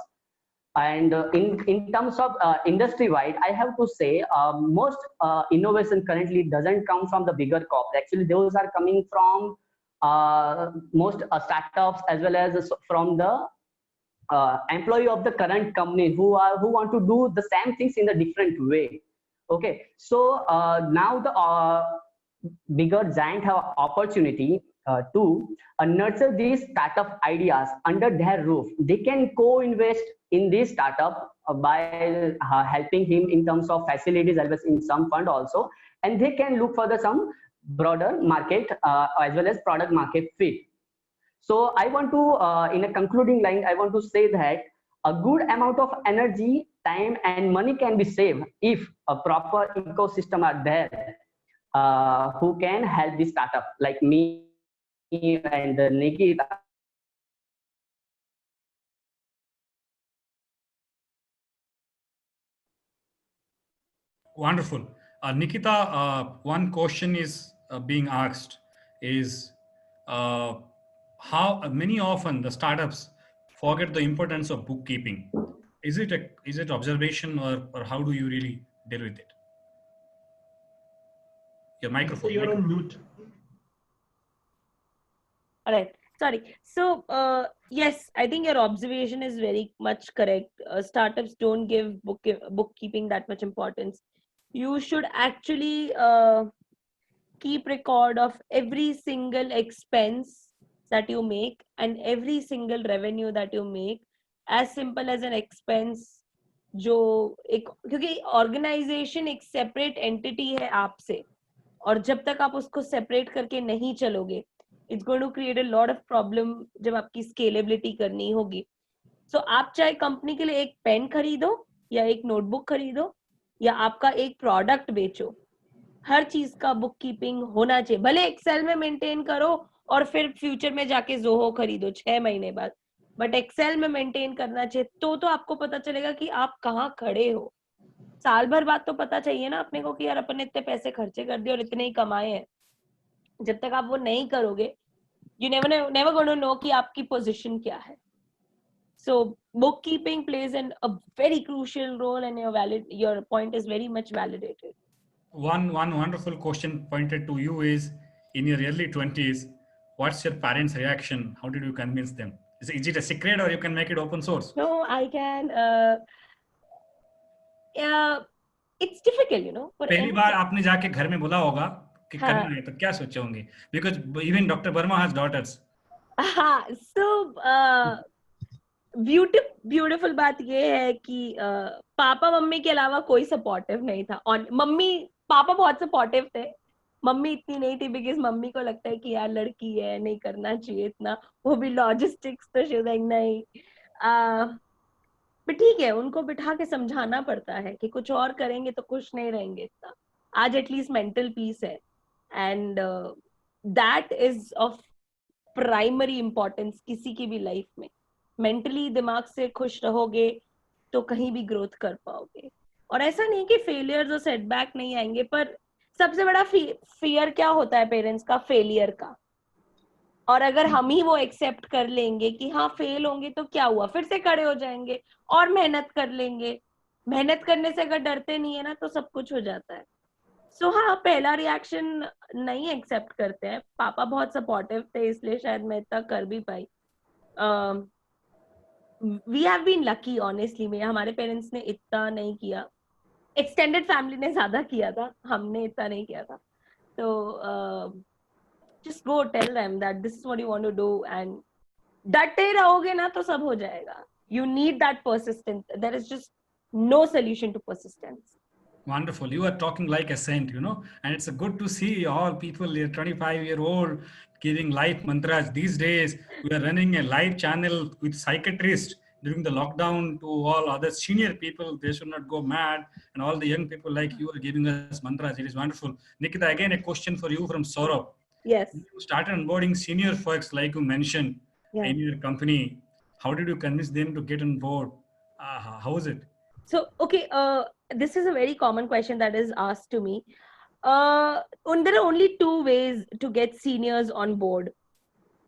And in terms of industry wide, I have to say most innovation currently doesn't come from the bigger corp. Actually, those are coming from most startups, as well as from the employee of the current company who want to do the same things in a different way. Okay, so now the bigger giant have opportunity to nurture these startup ideas under their roof. They can co-invest in this startup by helping him in terms of facilities, as well as in some fund also, and they can look for some broader market as well as product market fit. So I want to, in a concluding line, I want to say that a good amount of energy, time, and money can be saved if a proper ecosystem are there who can help this startup like me and Nikita. Wonderful. Nikita, one question is being asked is how many often the startups forget the importance of bookkeeping. Is it observation, or how do you really deal with it? Your microphone. You're on mute. All right. Sorry. So, yes, I think your observation is very much correct. Startups don't give bookkeeping that much importance. You should actually keep record of every single expense that you make and every single revenue that you make, as simple as an expense जो एक, क्योंकि organisation एक separate entity है आपसे, और जब तक आप उसको सेपरेट करके नहीं चलोगे, it's going to create a lot of problem जब आपकी स्केलेबिलिटी करनी होगी. सो आप चाहे कंपनी के लिए एक पेन खरीदो या एक नोटबुक खरीदो या आपका एक प्रोडक्ट बेचो, हर चीज का बुक कीपिंग होना चाहिए. भले एक्सेल में मेंटेन करो और फिर फ्यूचर में जाके जोहो खरीदो 6 महीने बाद, बट एक्सेल में मेंटेन करना चाहिए. तो आपको पता चलेगा कि आप कहाँ खड़े हो. साल भर बाद तो पता चाहिए ना अपने को कि यार अपन ने इतने पैसे खर्चे कर दिए और इतने ही कमाए हैं. जब तक आप वो नहीं करोगे, you never going to know कि आपकी पोजीशन क्या है. So bookkeeping plays a very crucial role, and your point is very much validated. One wonderful question pointed to you is, in your early 20s, what's your parents' reaction? How did you convince them? Is it a secret or you can make it open source? No, I can. Yeah, it's difficult, you know. For पहली any. बार आपने जाके घर में बोला होगा कि हाँ. करना है तो क्या सोचे होंगे? Because even Dr. Verma has daughters. हाँ. So ब्यूटीफुल बात ये है कि पापा मम्मी के अलावा कोई सपोर्टिव नहीं था. और मम्मी पापा बहुत सपोर्टिव थे, मम्मी इतनी नहीं थी, बिकॉज मम्मी को लगता है कि यार लड़की है, नहीं करना चाहिए इतना, वो भी लॉजिस्टिक्स. तो शी नहीं. बट ठीक है, उनको बिठा के समझाना पड़ता है कि कुछ और करेंगे तो खुश नहीं रहेंगे इतना. आज एटलीस्ट मेंटल पीस है, and that is of primary importance किसी की भी लाइफ में. मेंटली दिमाग से खुश रहोगे तो कहीं भी ग्रोथ कर पाओगे. और ऐसा नहीं कि फेलियर्स और सेटबैक नहीं आएंगे, पर सबसे बड़ा फियर क्या होता है पेरेंट्स का? फेलियर का. और अगर हम ही वो एक्सेप्ट कर लेंगे कि हाँ फेल होंगे तो क्या हुआ, फिर से खड़े हो जाएंगे और मेहनत कर लेंगे. मेहनत करने से अगर डरते नहीं है ना तो सब कुछ हो जाता है. सो हाँ, पहला रिएक्शन नहीं एक्सेप्ट करते हैं. पापा बहुत सपोर्टिव थे, इसलिए शायद मैं इतना कर भी पाई. We have been lucky honestly. में हमारे पेरेंट्स ने इतना नहीं किया, एक्सटेंडेड फैमिली ने ज्यादा किया था, हमने इतना नहीं किया था. तो just go tell them that this is what you want to do, and डटे रहोगे ना तो सब हो जाएगा. You need that persistence. There is just no solution to persistence. Wonderful. You are talking like a saint, you know, and it's good to see all people, 25-year-old giving life mantras. These days, we are running a live channel with psychiatrists during the lockdown to all other senior people. They should not go mad. And all the young people like you are giving us mantras. It is wonderful. Nikita, again, a question for you from Saurabh. Yes. You started onboarding senior folks, like you mentioned, in your company. How did you convince them to get on board? How was it? So, okay, this is a very common question that is asked to me. There are only two ways to get seniors on board.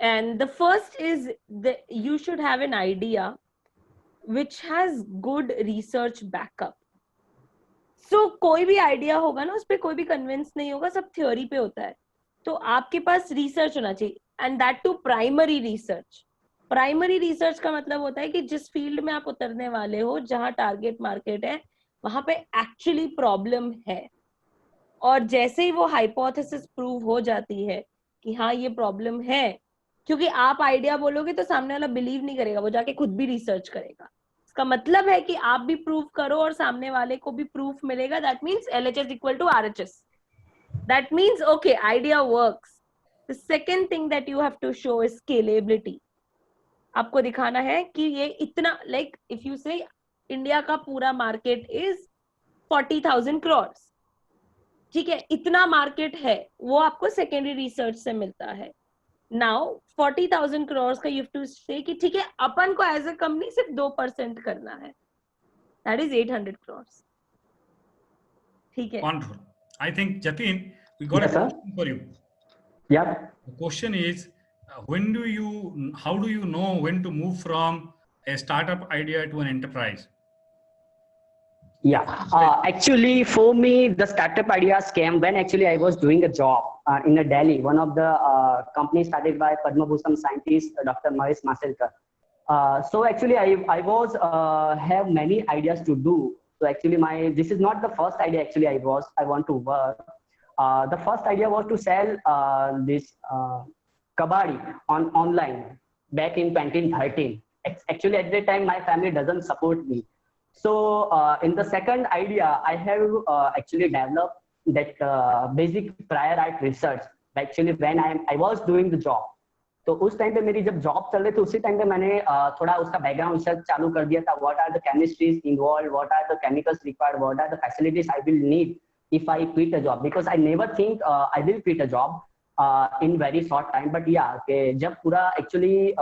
And the first is that you should have an idea which has good research backup. So, कोई भी idea होगा ना, उस पे कोई भी convince नहीं होगा, सब theory पे होता है. तो आपके पास research होना चाहिए, and that too primary research. Primary research का मतलब होता है कि जिस फील्ड में आप उतरने वाले हो, जहां टारगेट मार्केट है, वहां पे एक्चुअली प्रॉब्लम है. और जैसे ही वो हाइपोथेसिस प्रूव हो जाती है कि हाँ ये प्रॉब्लम है, क्योंकि आप आइडिया बोलोगे तो सामने वाला बिलीव नहीं करेगा, वो जाके खुद भी रिसर्च करेगा. इसका मतलब है कि आप भी प्रूव करो और सामने वाले को भी प्रूफ मिलेगा. That means LHS equal to RHS. That means okay, idea works. The second thing that you have to show is scalability. आपको दिखाना है कि ये इतना, like if you say India का पूरा मार्केट इज 40,000 crores, ठीक है, इतना मार्केट है, वो आपको सेकेंडरी रिसर्च से मिलता है. नाउ 40,000 crores का यू हैव टू से कि ठीक है, अपन को एज अ कंपनी सिर्फ 2% करना है. That is 800 crores. ठीक है. Wonderful. I think Jatin, we got a question for you. Yeah. The question is, how do you know when to move from a startup idea to an enterprise? Yeah, actually for me, the startup ideas came when actually I was doing a job in Delhi, one of the companies started by Padma Bhushan scientist, Dr. Mahesh Maselkar. So actually I was have many ideas to do. So actually this is not the first idea actually I want to work. The first idea was to sell this kabaddi online back in 2013. Actually, at that time, my family doesn't support me. So in the second idea, I have actually developed that basic prior art research. Actually, when I was doing the job, तो उस time पे मेरी जब job चल रही थी, उसी time पे मैंने थोड़ा उसका बैकग्राउंड रिसर्च चालू कर दिया था. What are the chemistries involve, what are the chemicals required, what are the facilities I will need if I quit a job, because I never think I will quit a job in very short time. But yeah, कि जब पूरा actually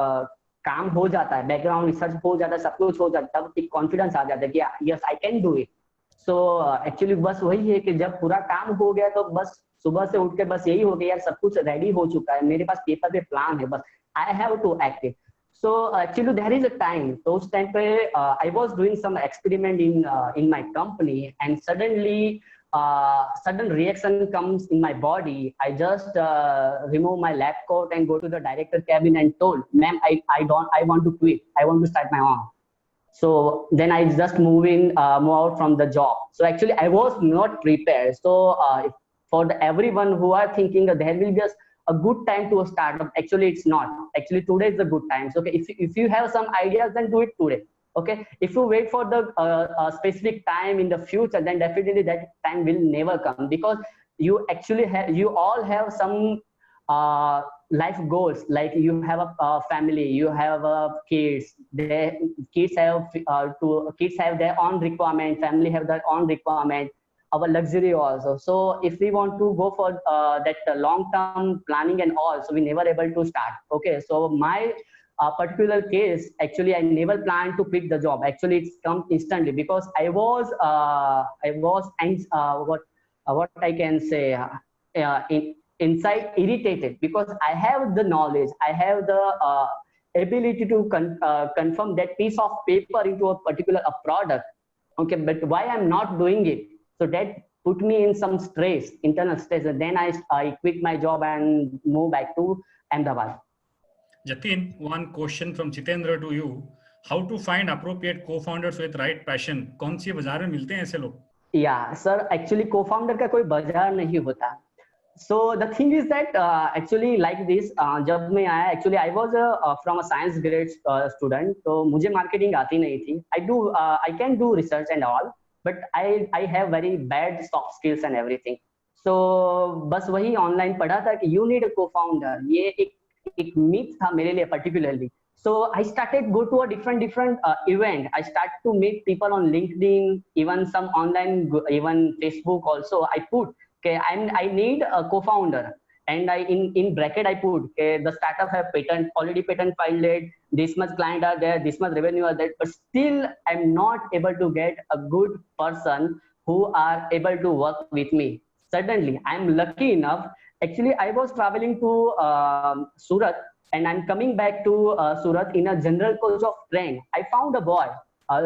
काम हो जाता है, background research हो जाता है, सब कुछ हो जाता है, तब एक कॉन्फिडेंस आ जाता है कि yes I can do it. So actually बस वही है कि जब पूरा काम हो गया तो बस सुबह से उठ के बस यही हो गया, यार सब कुछ रेडी हो चुका है, मेरे पास पेपर पे प्लान है, बस I have to act it. So actually there is a time, तो उस टाइम पे I was doing some experiment in my company, and suddenly sudden reaction comes in my body, I just remove my lab coat and go to the director cabin and told, ma'am, I want to quit. I want to start my own. So then I just move out from the job. So actually I was not prepared. So for everyone who are thinking that there will be a good time to start up, actually it's not. Actually today is a good time. So okay, if you have some ideas, then do it today. Okay, if you wait for the specific time in the future, then definitely that time will never come, because you actually you all have some life goals, like you have a family, you have kids, kids have their own requirement, family have their own requirement, our luxury also. So if we want to go for that long term planning and all, so we never able to start. Okay, so my particular case, actually I never planned to quit the job. Actually it's come instantly, because I was what I can say, inside irritated, because I have the knowledge, I have the ability to confirm that piece of paper into a particular product. Okay, but why I'm not doing it? So that put me in some stress, internal stress, and then I quit my job and moved back to Ahmedabad. Jatin, one question from Chitendra to you. How to find appropriate co-founders with right passion? कौन सी बाजार में मिलते हैं ऐसे लोग? Yeah, sir, actually co-founder का कोई बाजार नहीं होता. So the thing is that actually like this, जब मैं आया, actually I was from a science grade student, तो मुझे marketing आती नहीं थी. I can do research and all, but I have very bad soft skills and everything. So बस वही online पढ़ा था कि you need a co-founder. ये एक myth था मेरे लिए particularly. So I started go to a different event. I start to meet people on LinkedIn, even some online, even Facebook also. I put, okay, I need a co-founder, and I in bracket I put, okay, the startup have already patent filed it, this much client are there, this much revenue are there, but still I'm not able to get a good person who are able to work with me. Suddenly I'm lucky enough. Actually I was traveling to Surat, and I'm coming back to Surat in a general coach of train. I found a boy,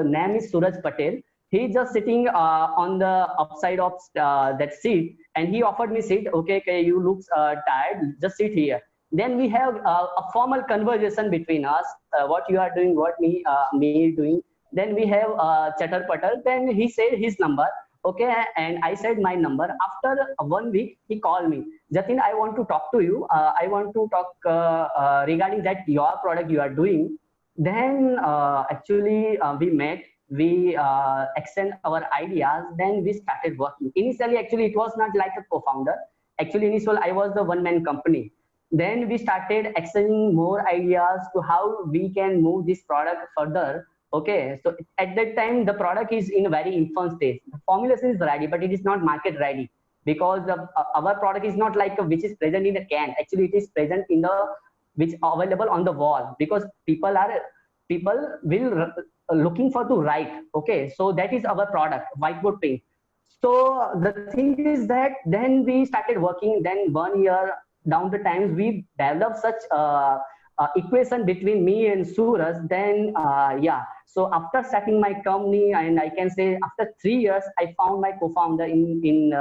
name is Suraj Patel. He just sitting on the upside of that seat, and he offered me seat. Okay, you look tired, just sit here. Then we have a formal conversation between us, what you are doing, what me doing. Then we have chatter patter. Then he said his number. Okay, and I said my number. After 1 week, he called me. Jatin, I want to talk to you. I want to talk regarding that your product you are doing. Then actually we met. We extend our ideas. Then we started working. Initially, actually, it was not like a co-founder. Actually, initially I was the one-man company. Then we started extending more ideas to how we can move this product further. Okay, so at that time the product is in a very infant stage. The formulation is ready, but it is not market ready, because our product is not like which is present in the can. Actually, it is present in the which available on the wall, because people will looking for to write. Okay, so that is our product, whiteboard pen. So the thing is that then we started working. Then 1 year down the times, we developed such equation between me and Suraj. Then yeah, so after starting my company, and I can say after 3 years, I found my co-founder in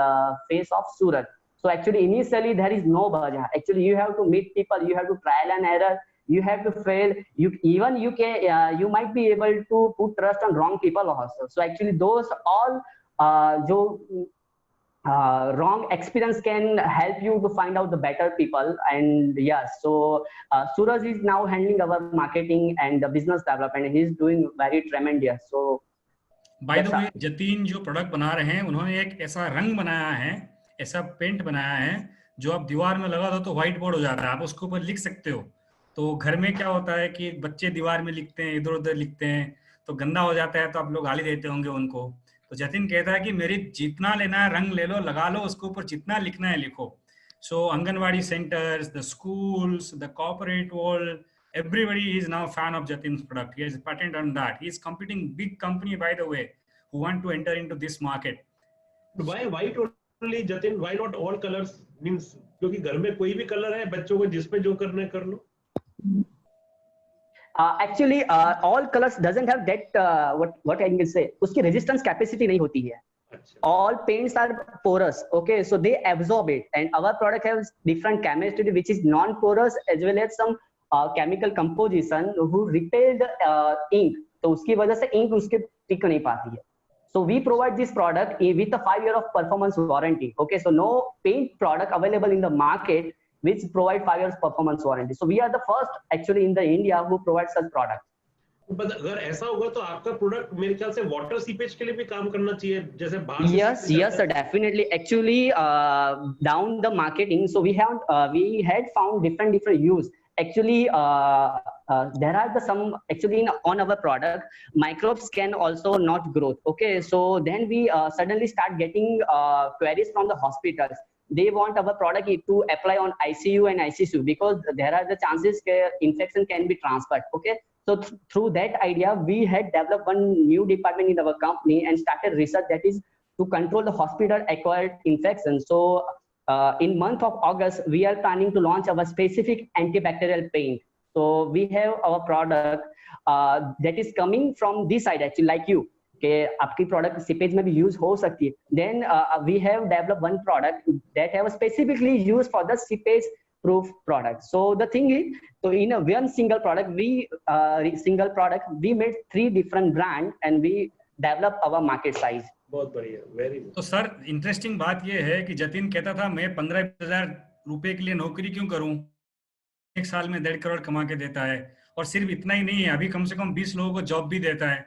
face of Suraj. So actually initially there is no bazaar. Actually you have to meet people, you have to trial and error, you have to fail. You might be able to put trust on wrong people also. So actually those all wrong experience can help you to find out the better people. And yeah, so Suraj is now handling our marketing and the business development. He's doing very tremendous. So by the way, Jatin जो product बना रहे हैं, उन्होंने एक ऐसा रंग बनाया है, ऐसा पेंट बनाया है, जो आप दीवार में लगा दो तो व्हाइट बोर्ड हो जाता है, आप उसके ऊपर लिख सकते हो. तो घर में क्या होता है कि बच्चे दीवार में लिखते हैं, इधर उधर लिखते हैं, तो गंदा हो जाता है, तो आप लोग गाली देते होंगे उनको. तो जतिन कहता है कि मेरी जितना लेना है रंग ले लो, लगा लो, उसके ऊपर जितना लिखना है लिखो. So anganwadi centres, the schools, the corporate world, everybody is now a fan of Jatin's product. He has a patent on that. He is competing big company, by the way, who want to enter into this market. Why white only, Jatin? Why not all colors? Means क्योंकि घर में कोई भी colour है, बच्चों को जिसपे जो करना है कर लो. Actually all colors doesn't have that what I can say, उसकी resistance capacity नहीं होती है. All paints are porous. Okay, so they absorb it, and our product has different chemistry which is non-porous as well as some chemical composition who repel the ink. तो उसकी वजह से ink उसके टिक नहीं पाती है. So we provide this product with a 5-year of performance warranty. Okay, so no paint product available in the market which provide 5 years performance warranty. So we are the first actually in the India who provides such product. अगर ऐसा होगा तो आपका product मेरे ख्याल से water seepage के लिए भी काम करना चाहिए, जैसे बाहर से. Yes, sir, definitely. Actually, down the marketing, so we had found different use. Actually, there are some actually on our product microbes can also not grow. Okay, so then we suddenly start getting queries from the hospitals. They want our product to apply on ICU and ICU because there are the chances that infection can be transferred. Okay. So through that idea, we had developed one new department in our company and started research that is to control the hospital-acquired infections. So in month of August, we are planning to launch our specific antibacterial paint. So we have our product that is coming from this side actually, like you. कि आपकी product seepage में भी use हो सकती है. Then we have develop one product that have specifically use for the seepage proof product. So the thing is, so in a one single product we made 3 different brands and we develop our market size. बहुत बढ़िया, very good. तो sir interesting बात ये है कि जतिन कहता था मैं 15,000 रुपए के लिए नौकरी क्यों करूं, 1 साल में 1.5 करोड़ कमा के देता है. और सिर्फ इतना ही नहीं है, अभी कम से कम 20 लोगों को जॉब भी देता है.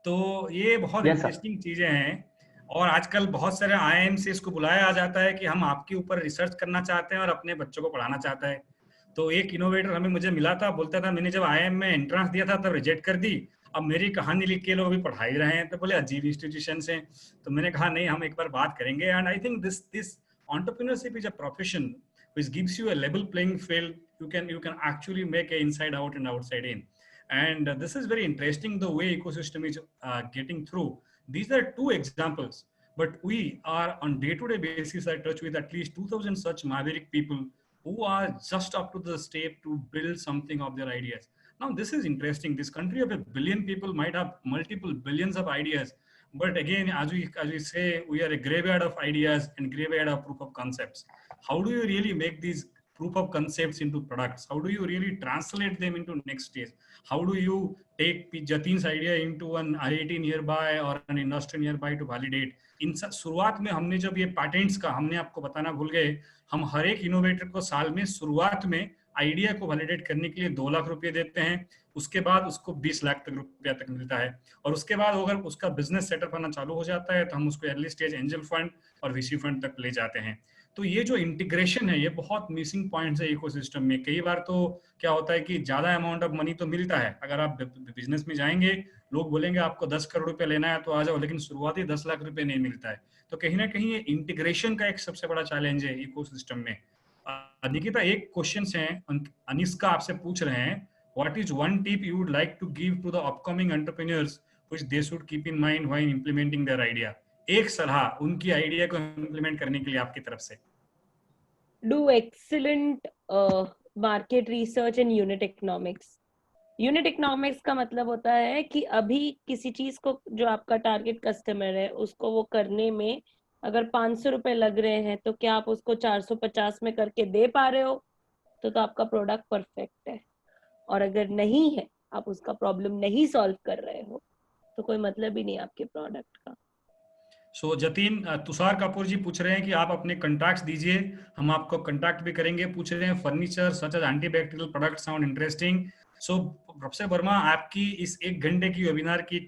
तो ये बहुत इंटरेस्टिंग चीजें हैं. और आजकल बहुत सारे IIM से इसको बुलाया जाता है कि हम आपके ऊपर रिसर्च करना चाहते हैं और अपने बच्चों को पढ़ाना चाहता है. तो एक इनोवेटर मुझे मिला था, बोलता था मैंने जब IIM में एंट्रेंस दिया था तब रिजेक्ट कर दी, अब मेरी कहानी लिख के लोग भी पढ़ा ही रहे हैं. तो बोले अजीब इंस्टीट्यूशन से. तो मैंने कहा नहीं, हम एक बार बात करेंगे. And I think this entrepreneurship is a profession which gives you a level playing field. You can actually make a inside out and outside in. And this is very interesting, the way ecosystem is getting through. These are 2 examples, but we are on day-to-day basis in touch with at least 2,000 such maverick people who are just up to the step to build something of their ideas. Now this is interesting. This country of 1 billion people might have multiple billions of ideas, but again, as we say, we are a graveyard of ideas and graveyard of proof of concepts. How do you really make these proof of concepts into products? How do you really translate them into next stage? How do you take Jatin's idea into an IIT nearby or an industry nearby to validate? इन शुरुआत में हमने जब ये patents का हमने आपको बताना भूल गए, हम हर एक इनोवेटर को साल में शुरुआत में आइडिया को वैलिडेट करने के लिए 2 लाख रुपए देते हैं. उसके बाद उसको 20 लाख रुपया तक मिलता है. और उसके बाद अगर उसका बिजनेस सेटअप होना चालू हो जाता है तो हम उसको अर्ली स्टेज एंजल फंड और VC फंड तक ले जाते हैं. तो ये जो इंटीग्रेशन है ये बहुत मिसिंग पॉइंट्स है इकोसिस्टम में. कई बार तो क्या होता है कि ज्यादा अमाउंट ऑफ मनी तो मिलता है. अगर आप बिजनेस में जाएंगे, लोग बोलेंगे आपको 10 करोड़ रुपए लेना है तो आ जाओ, लेकिन शुरुआती 10 लाख रुपए नहीं मिलता है. तो कहीं ना कहीं ये इंटीग्रेशन का एक सबसे बड़ा चैलेंज है इकोसिस्टम में. निकिता, एक क्वेश्चन है अनिस्का आपसे पूछ रहे हैं, what is one tip you would like to give to the upcoming entrepreneurs which they should keep in mind while implementing their idea. एक सलाह उनकी आइडिया को इंप्लीमेंट करने के लिए आपकी तरफ से. Do excellent market research and unit economics. Unit economics का मतलब होता है कि अभी किसी चीज को जो आपका टारगेट कस्टमर है उसको वो करने में अगर 500 रुपए लग रहे हैं तो क्या आप उसको 450 में करके दे पा रहे हो, तो आपका प्रोडक्ट परफेक्ट है. और अगर नहीं है, आप उसका प्रॉब्लम नहीं सॉल्व कर रहे हो, तो कोई मतलब ही नहीं आपके प्रोडक्ट का. सो जतिन, तुषार कपूर जी पूछ रहे हैं कि आप अपने कॉन्टैक्ट्स दीजिए, हम आपको कॉन्टैक्ट भी करेंगे. पूछ रहे हैं furniture such as antibacterial product sound interesting. So professor Verma, आपकी इस 1 घंटे की वेबिनार के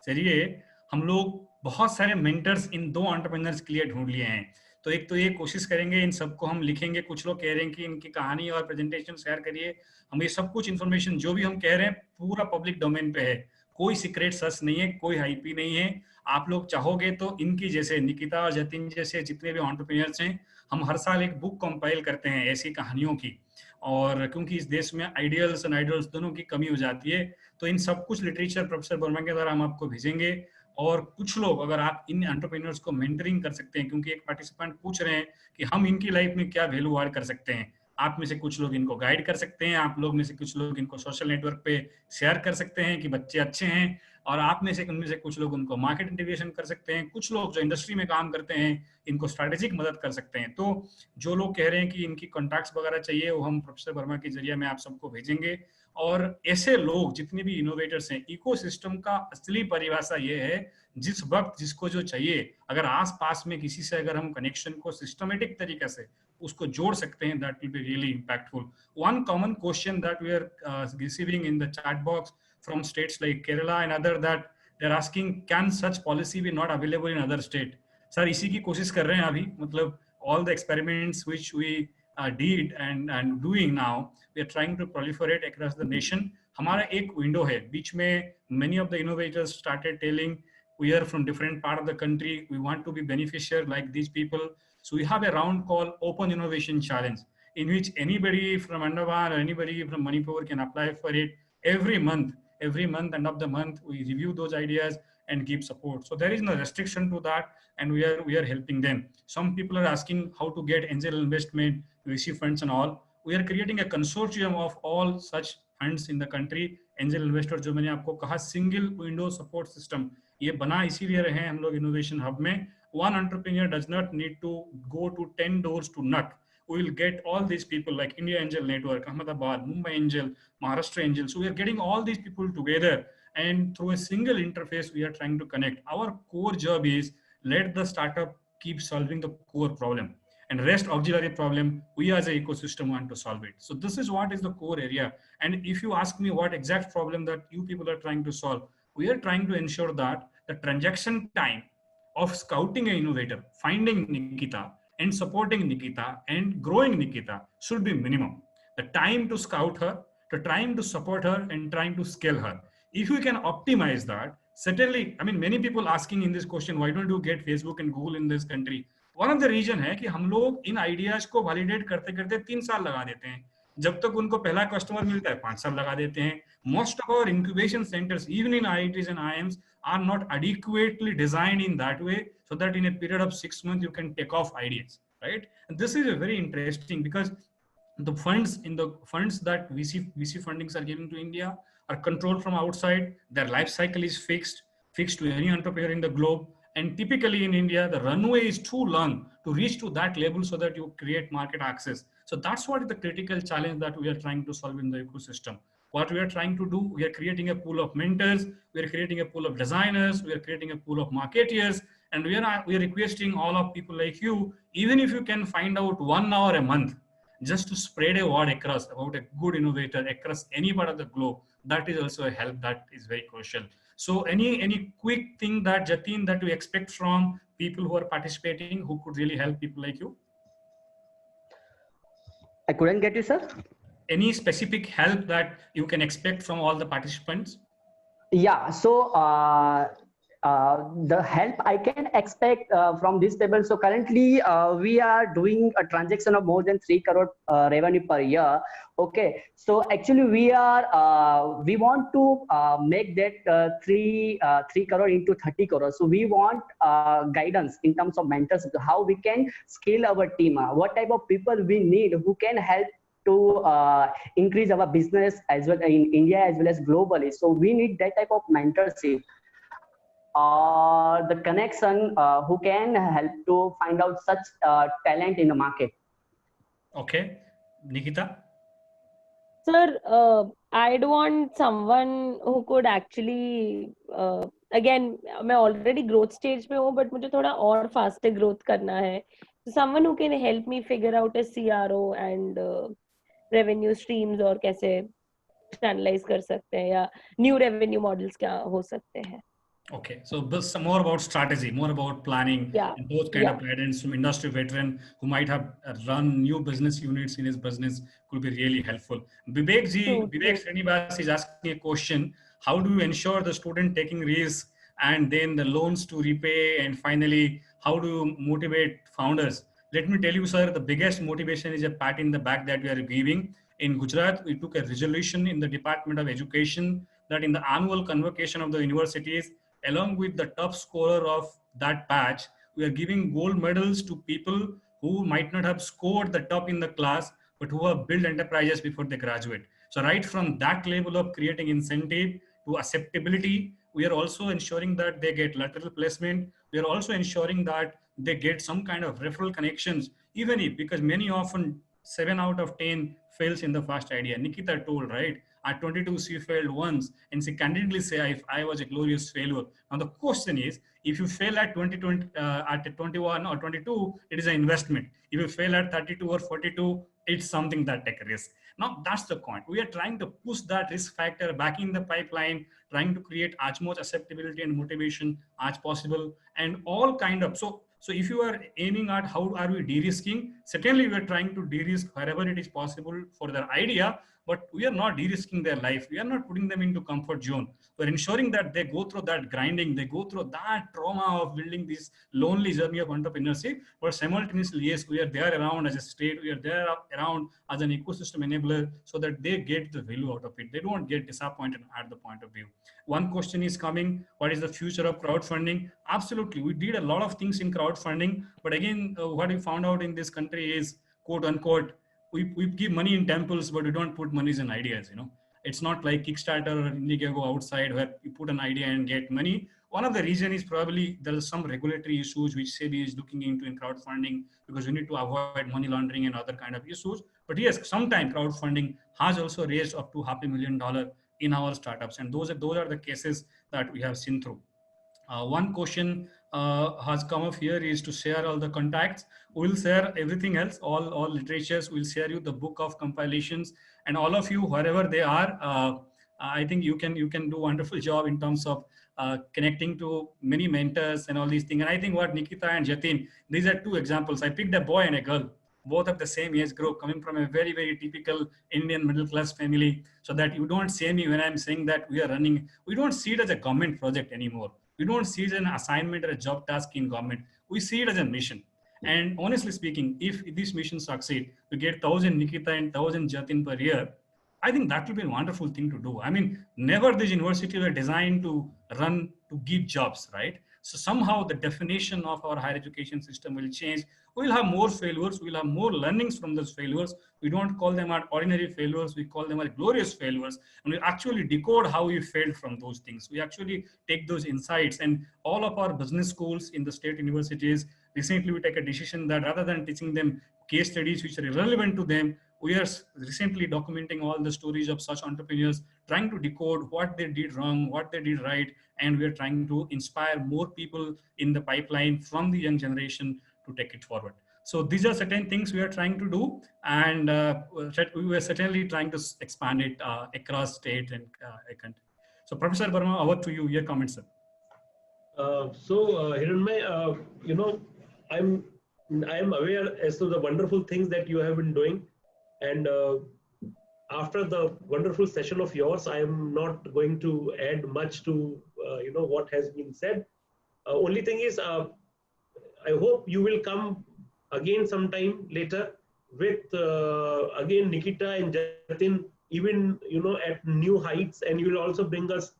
जरिए हम लोग बहुत सारे मेंटर्स इन 2 एंटरप्रेन्योर्स के लिए ढूंढ लिए हैं. तो एक तो ये कोशिश करेंगे, इन सबको हम लिखेंगे. कुछ लोग कह रहे हैं कि इनकी कहानी और प्रेजेंटेशन शेयर करिए. हम ये सब कुछ इन्फॉर्मेशन जो भी हम कह रहे हैं पूरा पब्लिक डोमेन पे है, कोई सीक्रेट सर्च नहीं है, कोई आईपी नहीं है. आप लोग चाहोगे तो इनकी जैसे निकिता और जतिन जैसे जितने भी एंटरप्रेन्योर्स हैं, हम हर साल एक बुक कंपाइल करते हैं ऐसी कहानियों की. और क्योंकि इस देश में आइडियल्स एंड आइडल्स दोनों की कमी हो जाती है, तो इन सब कुछ लिटरेचर प्रोफेसर वर्मा के द्वारा हम आपको भेजेंगे. और कुछ लोग अगर आप इन एंटरप्रेन्योर्स को मेंटरिंग कर सकते हैं, क्योंकि एक पार्टिसिपेंट पूछ रहे हैं कि हम इनकी लाइफ में क्या वैल्यू ऐड कर सकते हैं, आप में से कुछ लोग इनको गाइड कर सकते हैं, आप लोग में से कुछ लोग इनको सोशल नेटवर्क पे शेयर कर सकते हैं कि बच्चे अच्छे हैं, और आप में से उनमें से कुछ लोग उनको मार्केट इंटीग्रेशन कर सकते हैं, कुछ लोग जो इंडस्ट्री में काम करते हैं इनको स्ट्रेटेजिक मदद कर सकते हैं। तो जो लोग कह रहे हैं कि इनकी कॉन्टैक्ट्स वगैरह चाहिए, वो हम प्रोफेसर वर्मा के जरिए में आप सबको भेजेंगे। और ऐसे लोग जितने भी इनोवेटर्स हैं, इकोसिस्टम का असली परिभाषा ये है, जिस वक्त जिसको जो चाहिए, अगर आस पास में किसी से अगर हम कनेक्शन को सिस्टमेटिक तरीके से उसको जोड़ सकते हैं, that will be really impactful. One common question that we are receiving in the chat box from states like Kerala and other, that they're asking, can such policy be not available in other state? Sir इसी की कोशिश कर रहे हैं अभी, मतलब all the experiments which we did and doing now, we are trying to proliferate across the nation. हमारा एक विंडो है बीच में, many of the innovators started telling we are from different part of the country, we want to be beneficiary like these people, so we have a round called Open Innovation Challenge, in which anybody from Andaman or anybody from Manipur can apply for it every month. Every month, end of the month, we review those ideas and give support. So there is no restriction to that, and we are helping them. Some people are asking how to get angel investment, VC funds and all. We are creating a consortium of all such funds in the country. Angel investor जो मैंने आपको कहा, single window support system, ये बना इसीलिए रहे हैं हम लोग इनोवेशन हब में. One entrepreneur does not need to go to 10 doors to knock. We will get all these people like India Angel Network, Ahmedabad, Mumbai Angel, Maharashtra Angel. So we are getting all these people together, and through a single interface, we are trying to connect. Our core job is let the startup keep solving the core problem, and rest auxiliary problem, we as an ecosystem want to solve it. So this is what is the core area. And if you ask me what exact problem that you people are trying to solve, we are trying to ensure that the transaction time of scouting an innovator, finding Nikita, and supporting Nikita and growing Nikita should be minimum. The time to scout her, the time to support her, and trying to scale her. If we can optimize that, certainly, I mean, many people asking in this question, why don't you get Facebook and Google in this country? One of the reason है कि हम लोग इन ideas को validate करते करते 3 साल लगा देते हैं, जब तक उनको पहला कस्टमर मिलता है 5 साल लगा देते हैं. Most of our incubation centers, even in IITs and IIMs, are not adequately designed in that way, so that in a period of 6 months you can take off ideas, right? And this is a very interesting, because the funds that VC fundings are giving to India are controlled from outside. Their life cycle is fixed to any entrepreneur in the globe. And typically in India, the runway is too long to reach to that level so that you create market access. So that's what is the critical challenge that we are trying to solve in the ecosystem. What we are trying to do, we are creating a pool of mentors, we are creating a pool of designers, we are creating a pool of marketeers, and we are requesting all of people like you, even if you can find out 1 hour a month, just to spread a word across about a good innovator across any part of the globe, that is also a help that is very crucial. So any quick thing that Jatin that we expect from people who are participating who could really help people like you? I couldn't get you, sir. Any specific help that you can expect from all the participants? Yeah, so the help I can expect from this table. So currently we are doing a transaction of more than 3 crore revenue per year. Okay, so actually we want to make that 3 crore into 30 crore. So we want guidance in terms of mentors, how we can scale our team, what type of people we need who can help to increase our business as well in India as well as globally. So we need that type of mentorship or the connection who can help to find out such talent in the market. Okay, Nikita? Sir, I'd want someone who could actually, again, मैं already growth stage पे हूँ, but मुझे थोड़ा और faster growth करना है. So someone who can help me figure out a CRO and revenue streams और कैसे channelize कर सकते हैं या new revenue models क्या हो सकते हैं. Okay, so this is more about strategy, more about planning, and those kind of guidance from industry veteran who might have run new business units in his business could be really helpful. Vivek Srinivas is asking a question: how do you ensure the student taking risks and then the loans to repay, and finally, how do you motivate founders? Let me tell you, sir, the biggest motivation is a pat in the back that we are giving. In Gujarat, we took a resolution in the Department of Education that in the annual convocation of the universities, along with the top scorer of that batch, we are giving gold medals to people who might not have scored the top in the class, but who have built enterprises before they graduate. So right from that level of creating incentive to acceptability, we are also ensuring that they get lateral placement. We are also ensuring that they get some kind of referral connections, even if, because many often 7 out of 10 fails in the first idea. Nikita told, right? At 22, she failed once, and she candidly say, I was a glorious failure. Now the question is, if you fail at 20, at 21 or 22, it is an investment. If you fail at 32 or 42, it's something that take a risk. Now that's the point. We are trying to push that risk factor back in the pipeline, trying to create as much acceptability and motivation as possible, and all kind of so if you are aiming at how are we de-risking, certainly we are trying to de-risk wherever it is possible for their idea, but we are not de-risking their life. We are not putting them into comfort zone. We're ensuring that they go through that grinding, they go through that trauma of building this lonely journey of entrepreneurship, but simultaneously, yes, we are there around as a state, we are there around as an ecosystem enabler so that they get the value out of it. They don't get disappointed at the point of view. One question is coming, what is the future of crowdfunding? Absolutely, we did a lot of things in crowdfunding, but again, what we found out in this country is, quote unquote, we give money in temples, but we don't put monies in ideas. It's not like Kickstarter or Indiegogo outside where you put an idea and get money. One of the reasons is probably there are some regulatory issues which SEBI is looking into in crowdfunding, because we need to avoid money laundering and other kind of issues. But yes, sometimes crowdfunding has also raised up to $500,000 in our startups, and those are the cases that we have seen through. One question has come up here is to share all the contacts. We'll share everything else, all literatures. We'll share you the book of compilations, and all of you, wherever they are, I think you can do wonderful job in terms of connecting to many mentors and all these things. And I think what Nikita and Jatin, these are two examples. I picked a boy and a girl, both of the same age group, coming from a very, very typical Indian middle class family, so that you don't say me when I'm saying that we are running. We don't see it as a government project anymore. We don't see it as an assignment or a job task in government. We see it as a mission. And honestly speaking, if this mission succeed, we get 1,000 Nikita and 1,000 Jatin per year, I think that will be a wonderful thing to do. I mean, never these universities were designed to run to give jobs, right? So somehow the definition of our higher education system will change. We'll have more failures. We'll have more learnings from those failures. We don't call them ordinary failures. We call them glorious failures. And we actually decode how we failed from those things. We actually take those insights, and all of our business schools in the state universities, recently we take a decision that rather than teaching them case studies which are irrelevant to them, we are recently documenting all the stories of such entrepreneurs, trying to decode what they did wrong, what they did right, and we are trying to inspire more people in the pipeline from the young generation to take it forward. So these are certain things we are trying to do, and we were certainly trying to expand it across state and country. So Professor Burma, over to you, your comments, sir. Hiranmaya, I'm aware as to the wonderful things that you have been doing. And after the wonderful session of yours, I am not going to add much to what has been said. Only thing is, I hope you will come again sometime later with again Nikita and Jatin, even at new heights, and you will also bring us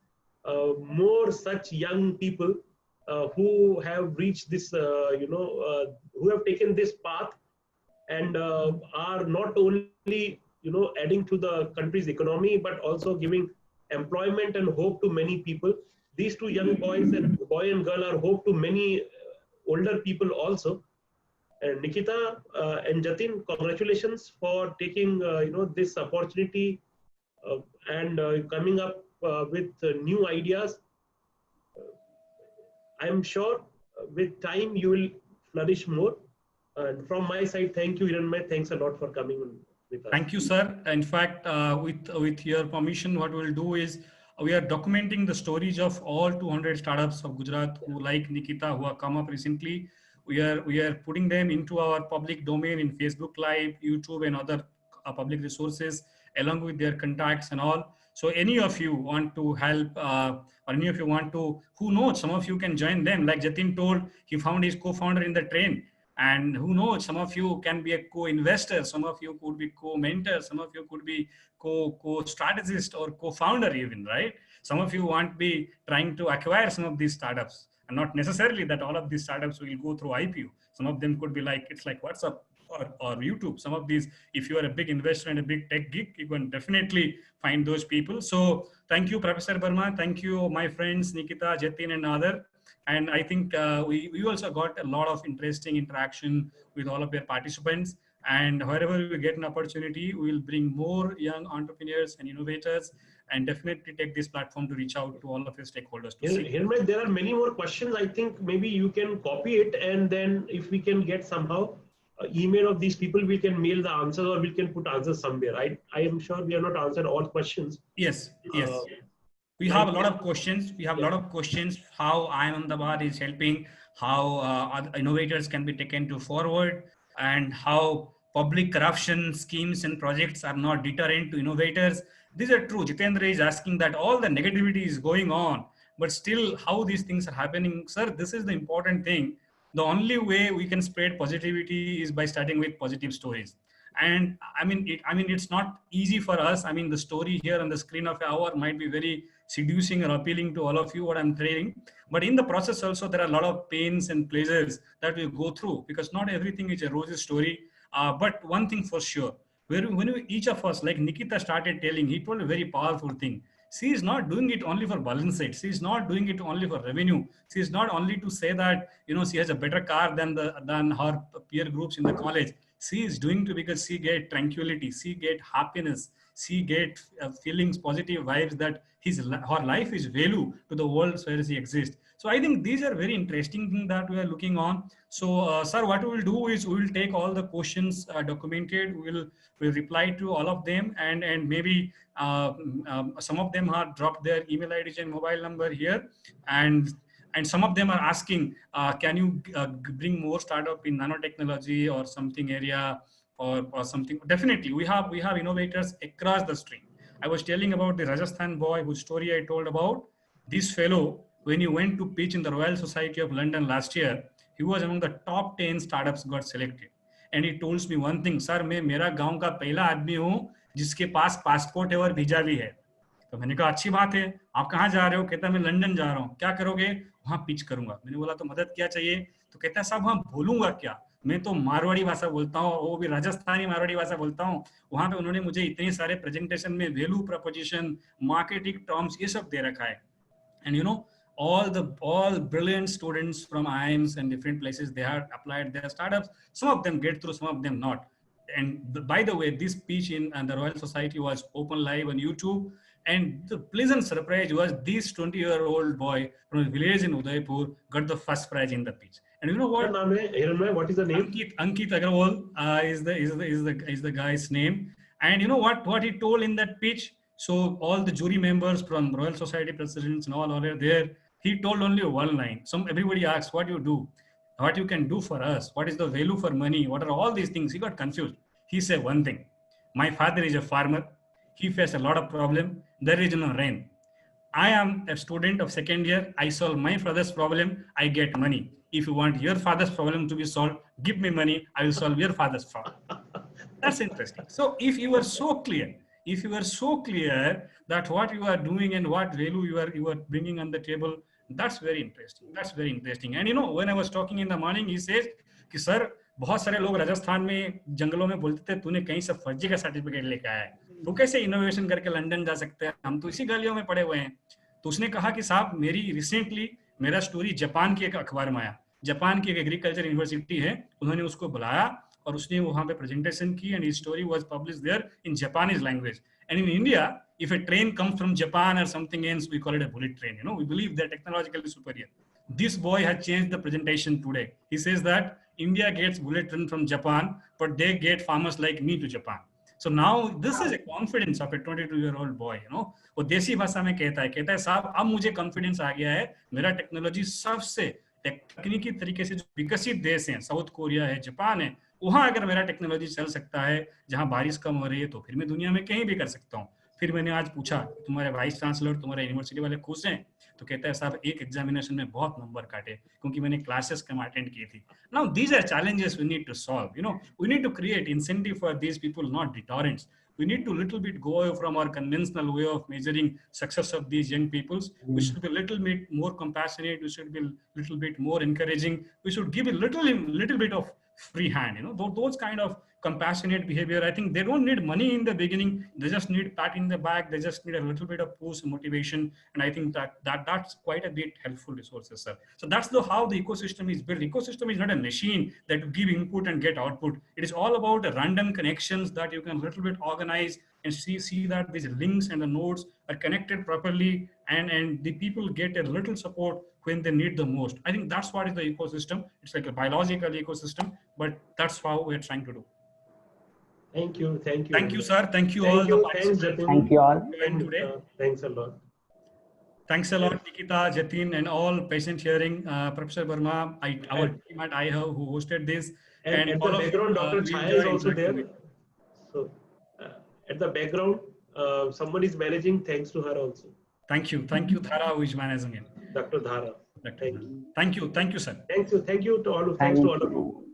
more such young people who have reached this, who have taken this path and are not only adding to the country's economy, but also giving employment and hope to many people. These two young boys, and boy and girl, are hope to many older people also. And Nikita and Jatin, congratulations for taking this opportunity and coming up with new ideas. I'm sure with time you will flourish more. And from my side, thank you, Hiranmaya. Thanks a lot for coming with us. Thank you, sir. In fact, with your permission, what we'll do is we are documenting the stories of all 200 startups of Gujarat who, like Nikita, who have come up recently. We are putting them into our public domain in Facebook Live, YouTube, and other public resources, along with their contacts and all. So any of you want to help, or any of you want to, who knows, some of you can join them. Like Jatin told, he found his co-founder in the train. And who knows, some of you can be a co-investor, some of you could be co-mentor, some of you could be co-strategist or co-founder even, right? Some of you want to be trying to acquire some of these startups, and not necessarily that all of these startups will go through IPO. Some of them could be like, it's like WhatsApp. or YouTube. Some of these, if you are a big investor and a big tech geek, you can definitely find those people. So thank you, Professor Burma. Thank you, my friends, Nikita, Jatin, and other. And I think we also got a lot of interesting interaction with all of their participants. And wherever we get an opportunity, we will bring more young entrepreneurs and innovators, and definitely take this platform to reach out to all of your stakeholders to see. Hiranmaya, there are many more questions. I think maybe you can copy it, and then if we can get somehow email of these people, we can mail the answers, or we can put answers somewhere. I am sure we have not answered all questions. Yes, yes. Uh, We have a lot of questions. We have a lot of questions. How Ahmedabad is helping, how innovators can be taken to forward, and how public corruption schemes and projects are not deterrent to innovators. These are true. Jitendra is asking that all the negativity is going on, but still how these things are happening. Sir, this is the important thing. The only way we can spread positivity is by starting with positive stories. And it's not easy for us. I mean, the story here on the screen of an hour might be very seducing or appealing to all of you, what I'm saying. But in the process also, there are a lot of pains and pleasures that we go through, because not everything is a rosy story. But one thing for sure, when each of us, like Nikita started telling, he told a very powerful thing. She is not doing it only for balance sheet. She is not doing it only for revenue. She is not only to say that, she has a better car than her peer groups in the college. She is doing it because she get tranquility, she get happiness, she get feelings, positive vibes that her life is value to the world where she exists. So I think these are very interesting things that we are looking on. So sir, what we will do is we will take all the questions documented. We'll reply to all of them, and maybe some of them have dropped their email IDs and mobile number here, and some of them are asking, can you bring more startup in nanotechnology or something area, or something. Definitely, we have innovators across the stream. I was telling about the Rajasthan boy whose story I told about. This fellow, when he went to pitch in the Royal Society of London last year, he was among the top 10 startups got selected. And he told me one thing, sir, मैं मेरा गांव का पहला आदमी हूँ जिसके पास passport है और वीजा भी है. तो मैंने कहा अच्छी बात है, आप कहाँ जा रहे हो? कहता मैं लंदन जा रहा हूँ. क्या करोगे? वहां पिच करूंगा. मैंने बोला तो मदद क्या चाहिए? तो कहता है साहब वहां बोलूंगा क्या, मैं तो मारवाड़ी भाषा बोलता हूँ, वो भी राजस्थानी मारवाड़ी भाषा बोलता हूँ. वहां पे उन्होंने मुझे इतने सारे प्रेजेंटेशन में वैल्यू प्रपोजिशन, मार्केटिंग टर्म्स, ये सब दे रखा है. And all brilliant students from IIMs and different places, they have applied their startups. Some of them get through, some of them not. And by the way, this speech in the Royal Society was open live on YouTube. And the pleasant surprise was this 20-year-old boy from a village in Udaipur got the first prize in the pitch. And you know what? What is the name? Ankit Agarwal is the guy's name. And you know what he told in that pitch? So all the jury members from Royal Society presidents and all are there. He told only one line. Everybody asked, what you do? What you can do for us? What is the value for money? What are all these things? He got confused. He said one thing. My father is a farmer. He faced a lot of problem. There is no rain. I am a student of second year. I solve my father's problem. I get money. If you want your father's problem to be solved, give me money. I will solve your father's problem. That's interesting. So if you are so clear, that what you are doing and what value you are bringing on the table, that's very interesting. That's very interesting. And when I was talking in the morning, he says, कि sir बहुत सारे लोग राजस्थान में जंगलों में बोलते थे तूने कहीं से फर्जी का सर्टिफिकेट लेके आया है, तू कैसे इनोवेशन करके लंदन जा सकते हैं, हम तो इसी गलियों में पड़े हुए हैं. तो उसने कहा कि साहब मेरा स्टोरी जापान की एक अखबार में आया. जापान की एक एग्रीकल्चर यूनिवर्सिटी है, उन्होंने उसको बुलाया और उसने वहां पे प्रेजेंटेशन की, and his story was published there in Japanese language. And in India, if a train comes from Japan or something else, we call it a bullet train. We believe they're technologically superior. This boy has changed the presentation today. He says that India gets bullet train from Japan, but they get farmers like me to Japan. So now this is a confidence of a 22-year-old boy. वो देसी भाषा में कहता है साहब अब मुझे confidence आ गया है, मेरा टेक्नोलॉजी सबसे तकनीकी तरीके से जो विकसित देश हैं, साउथ कोरिया है, जापान है, वहां अगर मेरा टेक्नोलॉजी चल सकता है, जहां बारिश कम हो रही है, तो फिर मैं दुनिया में कहीं भी कर सकता हूँ. फिर मैंने आज पूछा तुम्हारे वाइस चांसलर, तुम्हारे यूनिवर्सिटी वाले खुश हैं? तो कहता है साहब एक एग्जामिनेशन में बहुत नंबर काटे क्योंकि मैंने क्लासेस कम अटेंड की थी. Now these are challenges we need to solve. We need to create incentive for these people, not deterrents. We need to little bit go away from our conventional way of measuring success of these young peoples. We should be a little bit more compassionate. We should be a little bit more encouraging. We should give a little bit of free hand. Those kind of compassionate behavior. I think they don't need money in the beginning. They just need pat in the back. They just need a little bit of push, motivation, and I think that's quite a bit helpful resources, sir. So that's how the ecosystem is built. Ecosystem is not a machine that will give input and get output. It is all about the random connections that you can little bit organize and see that these links and the nodes are connected properly, and the people get a little support when they need the most. I think that's what is the ecosystem. It's like a biological ecosystem, but that's how we're trying to do. Thank you. Thank you. Thank you, sir. Thank you Thank all. you. Thanks, Jatin. Thank you all. Today. Thanks a lot. Thanks a lot, Nikita, Jatin, and all patient hearing. Professor Verma, our team at iHub who hosted this. And at the background, Dr. Chaya is also there. So at the background, someone is managing. Thanks to her also. Thank you. Thank you, Dhara, who is managing it. Dr. Dhara. Thank you. Thank you, sir. Thank you to all. Thanks to all of you.